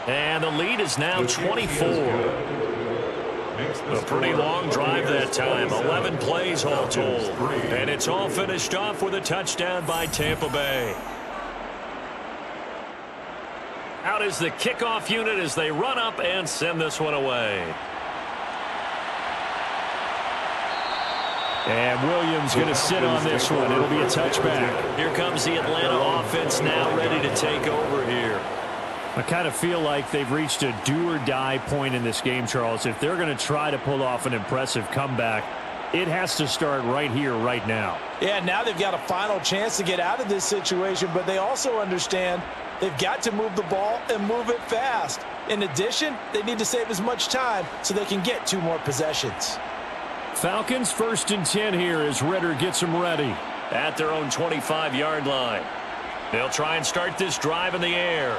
And the lead is now 24. A pretty long drive that time. 11 plays all told. And it's all finished off with a touchdown by Tampa Bay. Out is the kickoff unit as they run up and send this one away. And Williams going to sit on this one. It'll be a touchback. Here comes the Atlanta offense now ready to take over here. I kind of feel like they've reached a do-or-die point in this game, Charles. If they're going to try to pull off an impressive comeback, it has to start right here, right now. Yeah, now they've got a final chance to get out of this situation, but they also understand they've got to move the ball and move it fast. In addition, they need to save as much time so they can get 2 more possessions. Falcons 1st and 10 here as Ritter gets them ready at their own 25-yard line. They'll try and start this drive in the air.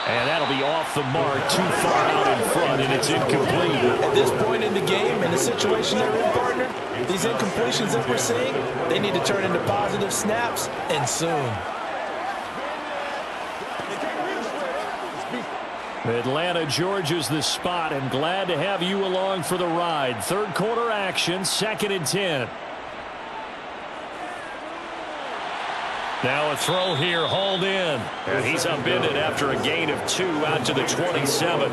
And that'll be off the mark, too far out in front, and it's incomplete. At this point in the game, in the situation they're in, partner, these incompletions that we're seeing, they need to turn into positive snaps, and soon. Atlanta, Georgia's the spot, and glad to have you along for the ride. Third quarter action, 2nd and 10. Now a throw here, hauled in. And he's upended after a gain of 2 out to the 27.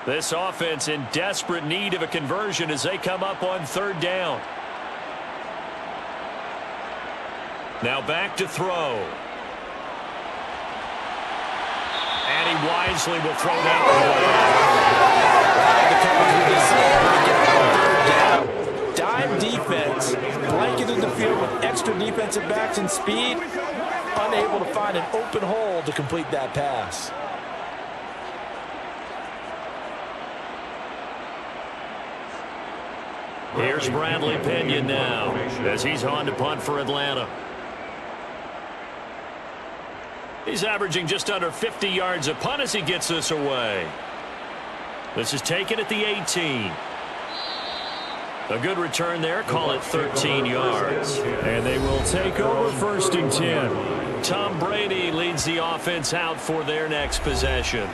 This offense in desperate need of a conversion as they come up on 3rd down. Now back to throw. And he wisely will throw that one away. Dime defense, blanketed the field with extra defensive backs and speed, unable to find an open hole to complete that pass. Here's Bradley Pinion now as he's on to punt for Atlanta. He's averaging just under 50 yards a punt as he gets this away. This is taken at the 18. A good return there. Call it 13 yards. And they will take over 1st and 10. Tom Brady leads the offense out for their next possession.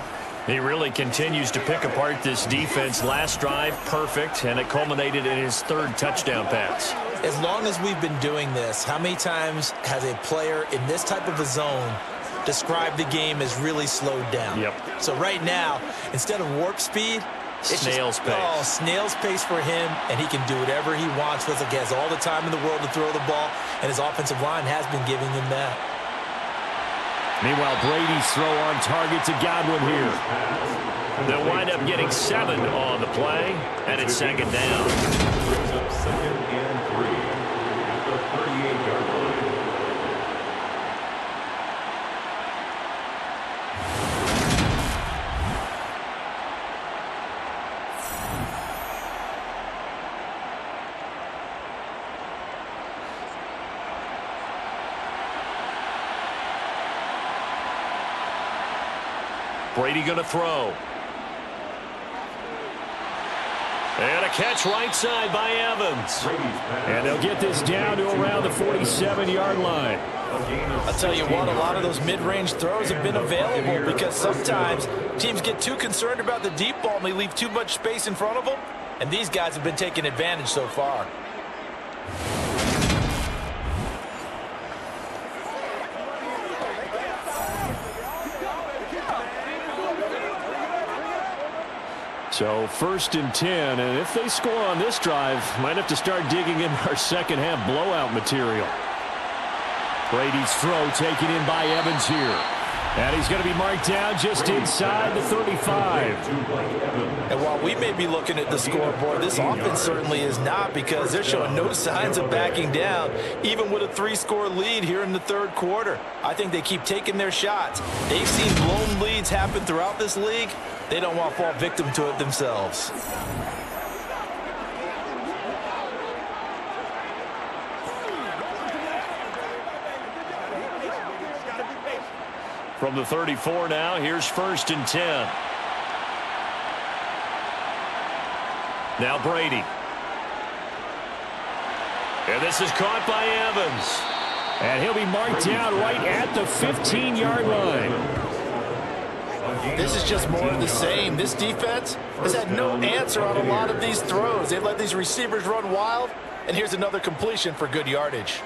He really continues to pick apart this defense. Last drive, perfect, and it culminated in his 3rd touchdown pass. As long as we've been doing this, how many times has a player in this type of a zone described the game as really slowed down? Yep. So right now, instead of warp speed, it's snail's pace. Oh, snail's pace for him, and he can do whatever he wants. Feels like he has all the time in the world to throw the ball, and his offensive line has been giving him that. Meanwhile, Brady's throw on target to Godwin here. They'll wind up getting 7 on the play, and it's second down. Brings up 2nd and 3 at the 38-yard line. Brady going to throw. And a catch right side by Evans. And they'll get this down to around the 47-yard line. I'll tell you what, a lot of those mid-range throws have been available because sometimes teams get too concerned about the deep ball and they leave too much space in front of them. And these guys have been taking advantage so far. So 1st and 10, and if they score on this drive, might have to start digging in our second half blowout material. Brady's throw taken in by Evans here. And he's going to be marked down just inside the 35. And while we may be looking at the scoreboard, this offense certainly is not, because they're showing no signs of backing down, even with a 3-score lead here in the 3rd quarter. I think they keep taking their shots. They've seen blown leads happen throughout this league. They don't want to fall victim to it themselves. From the 34 now, here's 1st and 10. Now Brady. And this is caught by Evans. And he'll be marked down right at the 15-yard line. This is just more of the same. This defense has had no answer on a lot of these throws. They've let these receivers run wild, and here's another completion for good yardage.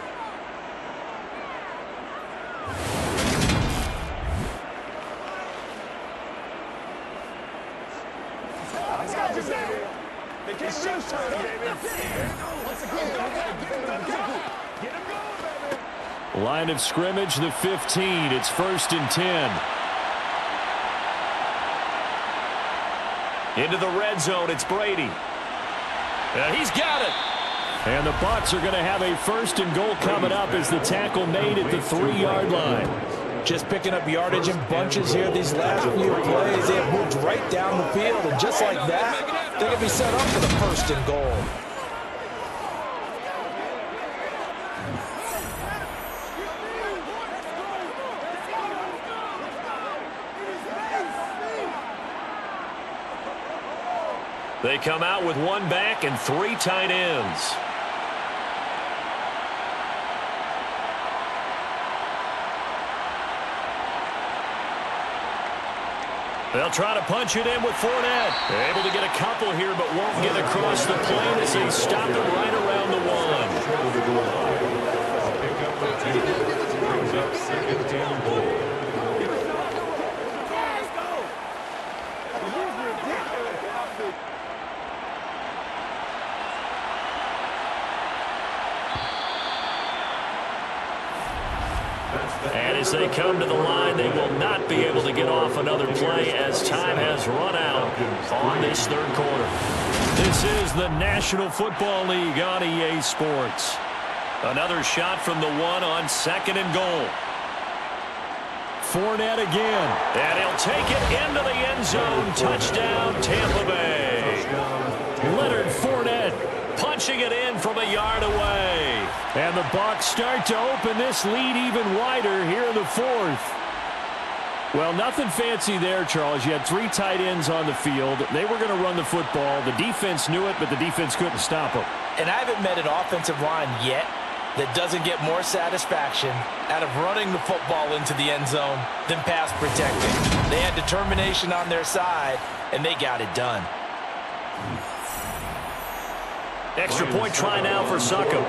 Line of scrimmage, the 15. It's 1st and 10. Into the red zone, it's Brady. And he's got it. And the Bucs are going to have a 1st and goal coming up as the tackle made at the 3-yard line. Just picking up yardage in bunches here these last few plays. They have moved right down the field, and just like that, they're going to be set up for the 1st and goal. They come out with 1 back and 3 tight ends. They'll try to punch it in with Fournette. Able to get a couple here, but won't get across the plane as they stop it right around the 1. And as they come to the line, they will not be able to get off another play as time has run out on this 3rd quarter. This is the National Football League on EA Sports. Another shot from the 1 on 2nd and goal. Fournette again. And he'll take it into the end zone. Touchdown, Tampa Bay. Leonard Fournette punching it in from a yard away. And the Bucs start to open this lead even wider here in the 4th. Well, nothing fancy there, Charles. You had 3 tight ends on the field. They were going to run the football. The defense knew it, but the defense couldn't stop them. And I haven't met an offensive line yet that doesn't get more satisfaction out of running the football into the end zone than pass protecting. They had determination on their side, and they got it done. Extra point try now for Succop.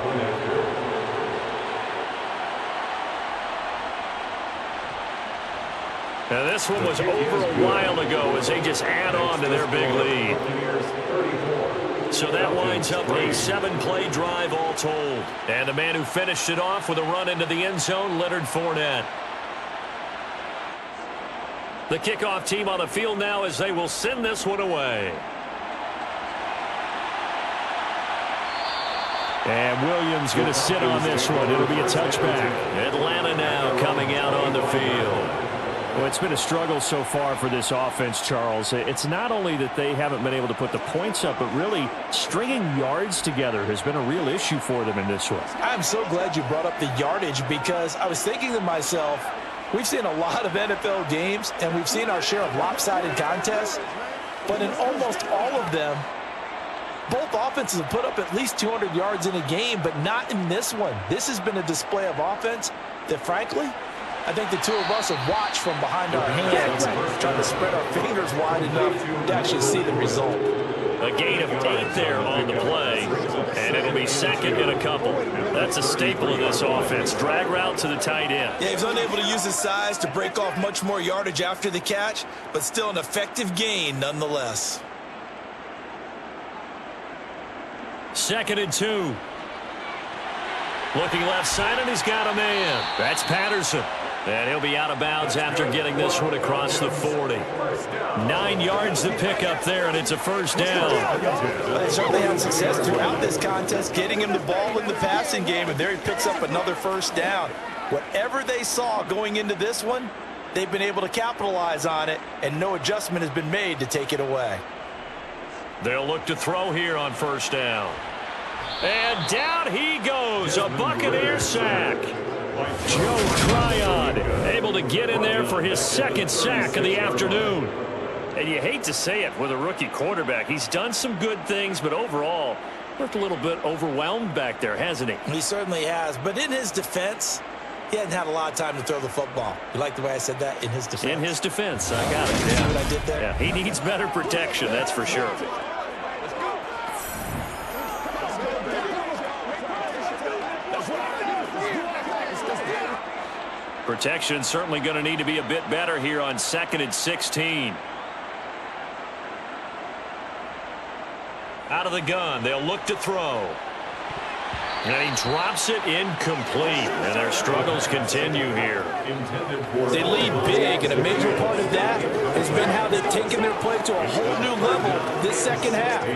Now this one was over a while ago as they just add on to their big lead. So that winds up a 7-play drive all told. And the man who finished it off with a run into the end zone, Leonard Fournette. The kickoff team on the field now as they will send this one away. And Williams going to sit on this one. It'll be a touchback. Atlanta now coming out on the field. Well, it's been a struggle so far for this offense, Charles. It's not only that they haven't been able to put the points up, but really stringing yards together has been a real issue for them in this one. I'm so glad you brought up the yardage because I was thinking to myself, we've seen a lot of NFL games, and we've seen our share of lopsided contests, but in almost all of them, both offenses have put up at least 200 yards in a game, but not in this one. This has been a display of offense that, frankly, I think the two of us have watched from behind our hands, trying to spread our fingers wide enough to actually see the result. A gain of 8 there on the play, and it'll be second and a couple. That's a staple of this offense. Drag route to the tight end. Yeah, he was unable to use his size to break off much more yardage after the catch, but still an effective gain nonetheless. 2nd and 2. Looking left side, and he's got a man. That's Patterson. And he'll be out of bounds after getting this one across the 40. 9 yards to pick up there, and it's a first down. They certainly had success throughout this contest, getting him the ball in the passing game, and there he picks up another first down. Whatever they saw going into this one, they've been able to capitalize on it, and no adjustment has been made to take it away. They'll look to throw here on first down. And down he goes, a Buccaneers sack. Joe Tryon able to get in there for his 2nd sack of the afternoon. And you hate to say it with a rookie quarterback. He's done some good things, but overall, looked a little bit overwhelmed back there, hasn't he? He certainly has. But in his defense, he hadn't had a lot of time to throw the football. You like the way I said that? In his defense. In his defense, I got it. See what I did there? Yeah, he needs better protection, that's for sure. Protection certainly going to need to be a bit better here on 2nd and 16. Out of the gun, they'll look to throw. And he drops it incomplete. And their struggles continue here. They lead big, and a major part of that has been how they've taken their play to a whole new level this second half.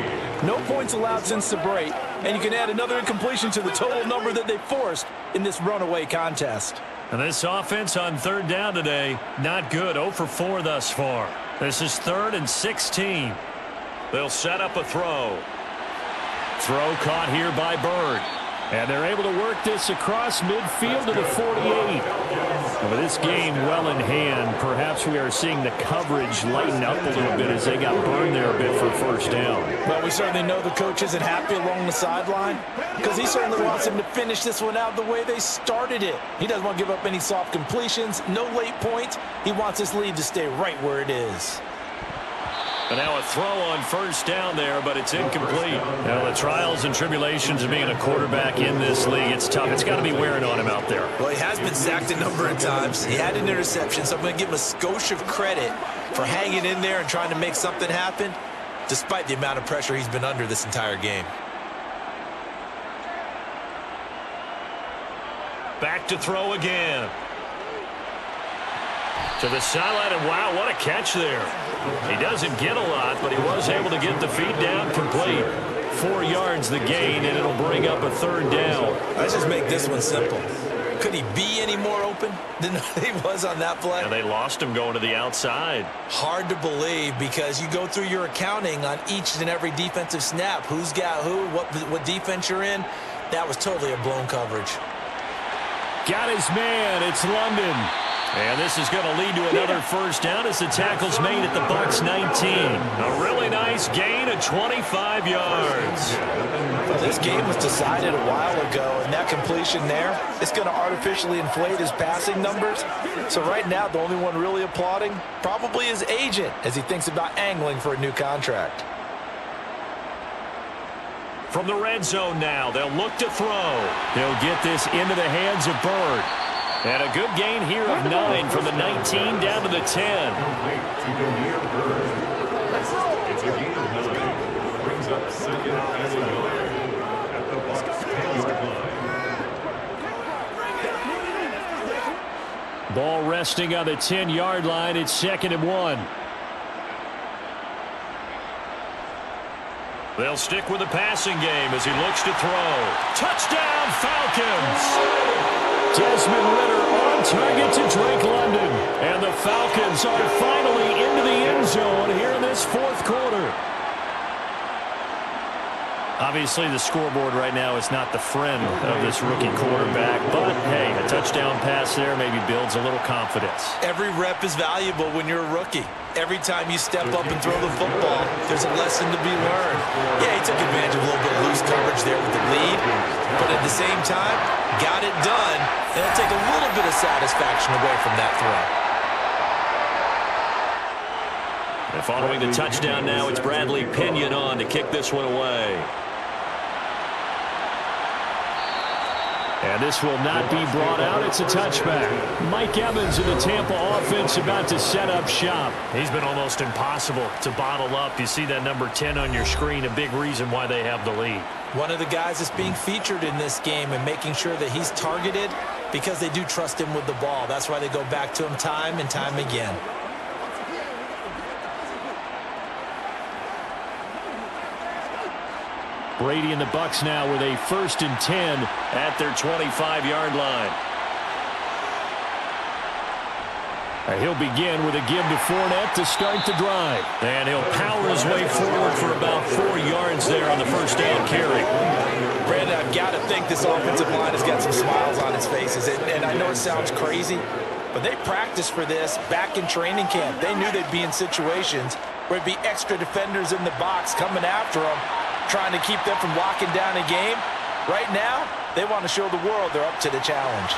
No points allowed since the break, and you can add another incompletion to the total number that they forced in this runaway contest. And this offense on 3rd down today, not good. 0 for 4 thus far. This is 3rd and 16. They'll set up a throw. Throw caught here by Bird. And they're able to work this across midfield to the 48. And with this game well in hand, perhaps we are seeing the coverage lighten up a little bit as they got burned there a bit for first down. Well, we certainly know the coach isn't happy along the sideline because he certainly wants them to finish this one out the way they started it. He doesn't want to give up any soft completions, no late points. He wants this lead to stay right where it is. And now a throw on first down there, but it's incomplete. Now the trials and tribulations of being a quarterback in this league, it's tough. It's got to be wearing on him out there. Well, he has been sacked a number of times. He had an interception, so I'm going to give him a skosh of credit for hanging in there and trying to make something happen, despite the amount of pressure he's been under this entire game. Back to throw again. To the sideline, and wow, what a catch there. He doesn't get a lot, but he was able to get the feed down complete. 4 yards the gain, and it'll bring up a 3rd down. Let's just make this one simple. Could he be any more open than he was on that play? And they lost him going to the outside. Hard to believe because you go through your accounting on each and every defensive snap. Who's got who, what defense you're in. That was totally a blown coverage. Got his man. It's London. And this is going to lead to another first down as the tackle's made at the Bucs 19. A really nice gain of 25 yards. Well, this game was decided a while ago, and that completion there, it's going to artificially inflate his passing numbers. So right now, the only one really applauding probably his agent as he thinks about angling for a new contract. From the red zone now, they'll look to throw. They'll get this into the hands of Bird. And a good gain here of 9 from the 19 down to the 10. It's a gain of 9. Brings up 2nd and 11 at the Bucs 10-yard line. Ball resting on the 10-yard line. It's 2nd and 1. They'll stick with the passing game as he looks to throw. Touchdown, Falcons! Desmond Ridder on target to Drake London. And the Falcons are finally into the end zone here in this 4th quarter. Obviously, the scoreboard right now is not the friend of this rookie quarterback. But, hey, a touchdown pass there maybe builds a little confidence. Every rep is valuable when you're a rookie. Every time you step up and throw the football, there's a lesson to be learned. Yeah, he took advantage of a little bit of loose coverage there with the lead. But at the same time, got it done. And it'll take a little bit of satisfaction away from that throw. And following the touchdown now, it's Bradley Pinion on to kick this one away. And this will not be brought out. It's a touchback. Mike Evans in the Tampa offense about to set up shop. He's been almost impossible to bottle up. You see that number 10 on your screen, a big reason why they have the lead. One of the guys that's being featured in this game and making sure that he's targeted because they do trust him with the ball. That's why they go back to him time and time again. Brady and the Bucs now with a 1st and 10 at their 25-yard line. And he'll begin with a give to Fournette to start the drive. And he'll power his way forward for about 4 yards there on the 1st down carry. Brandon, I've got to think this offensive line has got some smiles on its faces. And I know it sounds crazy, but they practiced for this back in training camp. They knew they'd be in situations where it'd be extra defenders in the box coming after them, trying to keep them from locking down a game. Right now, they want to show the world they're up to the challenge.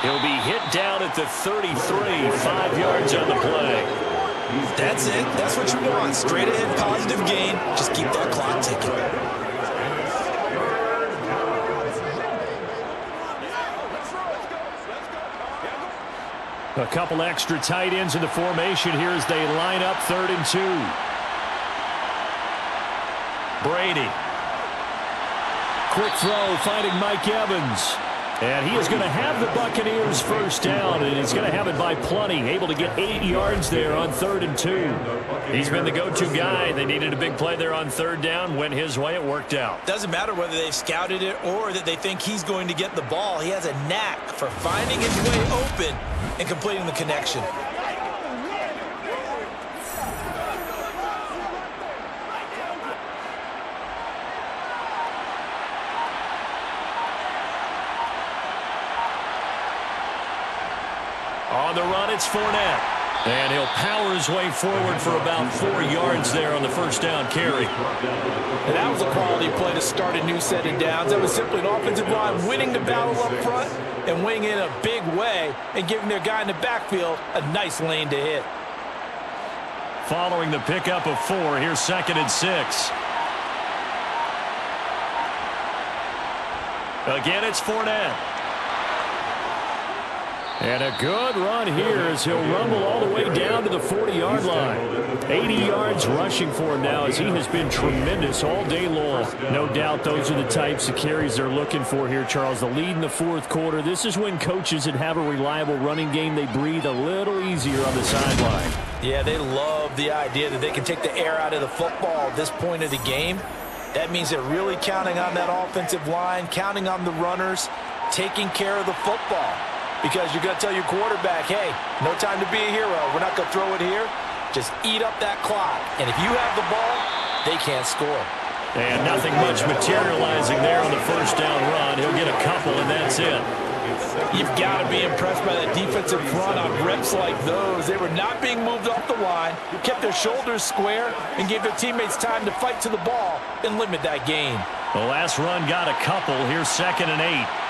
He'll be hit down at the 33, 5 yards on the play. That's it. That's what you want. Straight ahead, positive gain. Just keep that clock ticking. A couple extra tight ends in the formation here as they line up 3rd and 2. Brady. Quick throw, finding Mike Evans. And he is going to have the Buccaneers 1st down, and he's going to have it by plenty. Able to get 8 yards there on 3rd and 2. He's been the go-to guy. They needed a big play there on 3rd down. Went his way. It worked out. Doesn't matter whether they've scouted it or that they think he's going to get the ball. He has a knack for finding his way open and completing the connection. On the run, it's Fournette. And he'll power his way forward for about 4 yards there on the 1st down carry. And that was a quality play to start a new set of downs. That was simply an offensive line winning the battle up front and winning in a big way and giving their guy in the backfield a nice lane to hit. Following the pickup of 4, here's 2nd and 6. Again, it's Fournette. And a good run here as he'll rumble all the way down to the 40-yard line. 80 yards rushing for him now as he has been tremendous all day long. No doubt those are the types of carries they're looking for here, Charles. The lead in the 4th quarter. This is when coaches that have a reliable running game, they breathe a little easier on the sideline. Yeah, they love the idea that they can take the air out of the football at this point of the game. That means they're really counting on that offensive line, counting on the runners, taking care of the football. Because you're going to tell your quarterback, hey, no time to be a hero. We're not going to throw it here. Just eat up that clock. And if you have the ball, they can't score. And nothing much materializing there on the 1st down run. He'll get a couple, and that's it. You've got to be impressed by that defensive front on reps like those. They were not being moved off the line, kept their shoulders square, and gave their teammates time to fight to the ball and limit that gain. The last run got a couple. Here's 2nd and 8.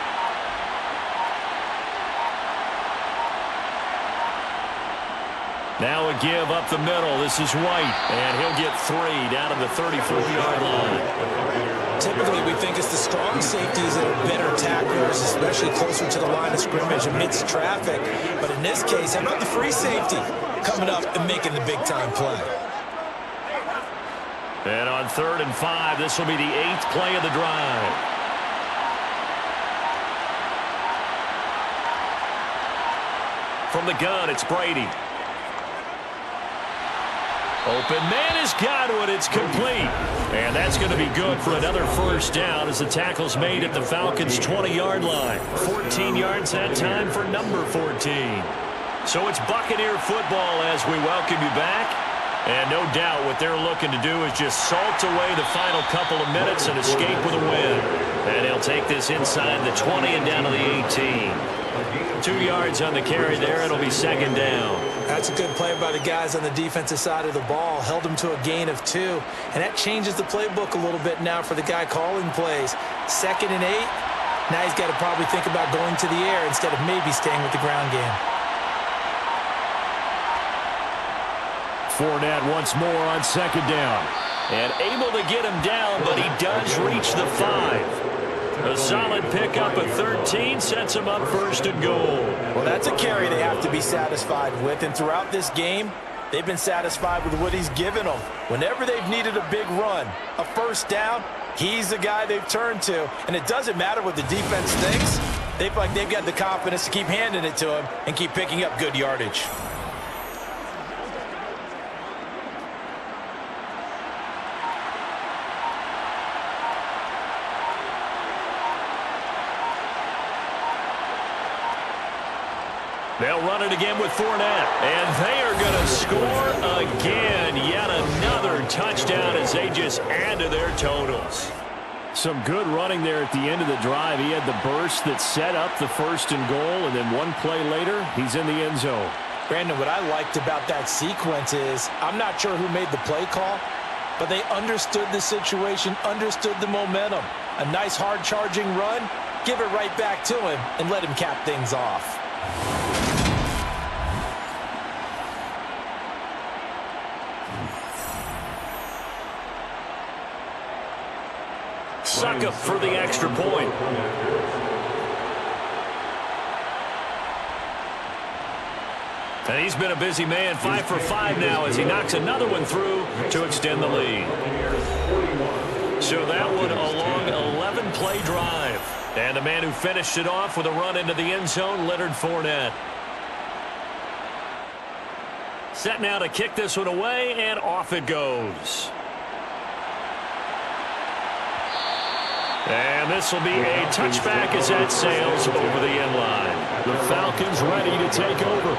Now a give up the middle. This is White, and he'll get 3 down to the 34-yard line. Typically, we think it's the strong safeties that are better tacklers, especially closer to the line of scrimmage amidst traffic. But in this case, how about the free safety coming up and making the big-time play? And on 3rd and 5, this will be the 8th play of the drive. From the gun, it's Brady. Open man is Godwin. It's complete. And that's going to be good for another first down as the tackle's made at the Falcons' 20-yard line. 14 yards that time for number 14. So it's Buccaneer football as we welcome you back. And no doubt what they're looking to do is just salt away the final couple of minutes and escape with a win. And they'll take this inside the 20 and down to the 18. 2 yards on the carry there. It'll be second down. That's a good play by the guys on the defensive side of the ball. Held them to a gain of 2. And that changes the playbook a little bit now for the guy calling plays. 2nd and 8. Now he's got to probably think about going to the air instead of maybe staying with the ground game. Fournette once more on second down. And able to get him down, but he does reach the 5. A solid pickup of 13 sets him up first and goal. Well, that's a carry they have to be satisfied with. And throughout this game, they've been satisfied with what he's given them. Whenever they've needed a big run, a first down, he's the guy they've turned to. And it doesn't matter what the defense thinks. They feel like they've got the confidence to keep handing it to him and keep picking up good yardage. They'll run it again with Fournette. And they are going to score again. Yet another touchdown as they just add to their totals. Some good running there at the end of the drive. He had the burst that set up the first and goal. And then one play later, he's in the end zone. Brandon, what I liked about that sequence is I'm not sure who made the play call, but they understood the situation, understood the momentum. A nice hard-charging run, give it right back to him, and let him cap things off. Suck up for the extra point. And he's been a busy man, 5 for 5 now as he knocks another one through to extend the lead. So that one a long 11-play drive. And the man who finished it off with a run into the end zone, Leonard Fournette. Set now to kick this one away, and off it goes. And this will be a touchback as that sails over the end line. The Falcons ready to take over.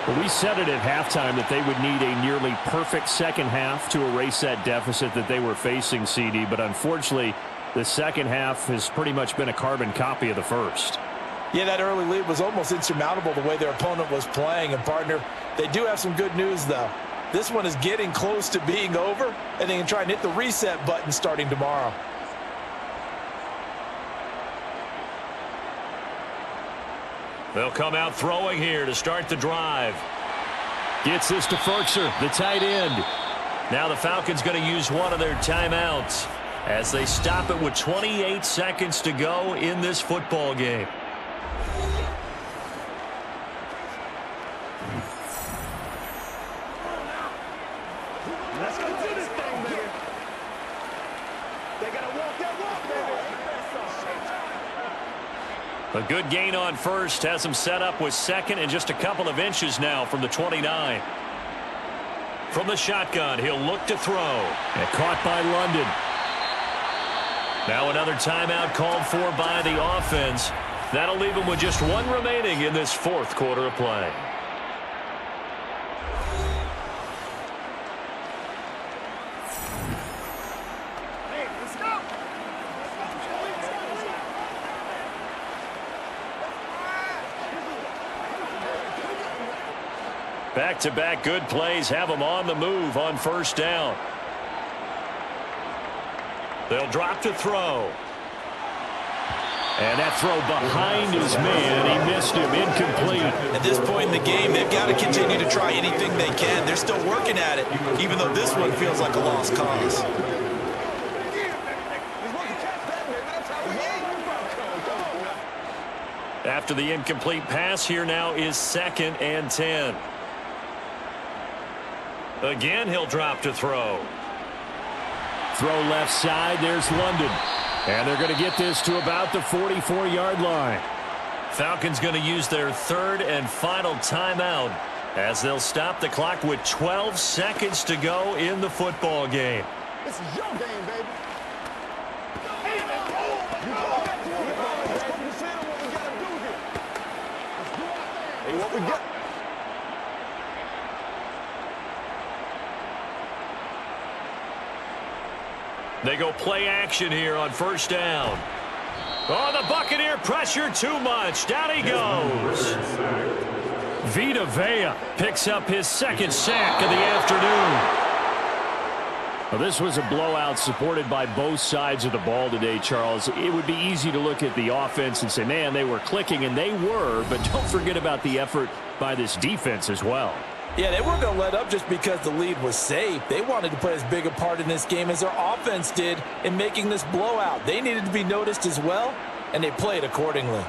Well, we said it at halftime that they would need a nearly perfect second half to erase that deficit that they were facing, CD. But unfortunately, the second half has pretty much been a carbon copy of the first. Yeah, that early lead was almost insurmountable the way their opponent was playing. And, partner, they do have some good news, though. This one is getting close to being over, and they can try and hit the reset button starting tomorrow. They'll come out throwing here to start the drive. Gets this to Ferkser, the tight end. Now the Falcons going to use one of their timeouts as they stop it with 28 seconds to go in this football game. Let's go do this thing, baby. They gotta walk that walk, baby. A good gain on first has him set up with second and just a couple of inches now from the 29. From the shotgun, he'll look to throw. And caught by London. Now another timeout called for by the offense. That'll leave him with just one remaining in this fourth quarter of play. Back-to-back good plays have them on the move on first down. They'll drop to throw. And that throw behind his man. He missed him. Incomplete. At this point in the game, they've got to continue to try anything they can. They're still working at it, even though this one feels like a lost cause. After the incomplete pass, here now is 2nd and 10. Again, he'll drop to throw. Throw left side. There's London. And they're going to get this to about the 44-yard line. Falcons going to use their third and final timeout as they'll stop the clock with 12 seconds to go in the football game. This is your game, baby. Hey, what we got? They go play action here on first down. Oh, the Buccaneer pressure too much. Down he goes. Vita Vea picks up his second sack of the afternoon. Well, this was a blowout supported by both sides of the ball today, Charles. It would be easy to look at the offense and say, man, they were clicking, and they were, but don't forget about the effort by this defense as well. Yeah, they weren't going to let up just because the lead was safe. They wanted to play as big a part in this game as their offense did in making this blowout. They needed to be noticed as well, and they played accordingly.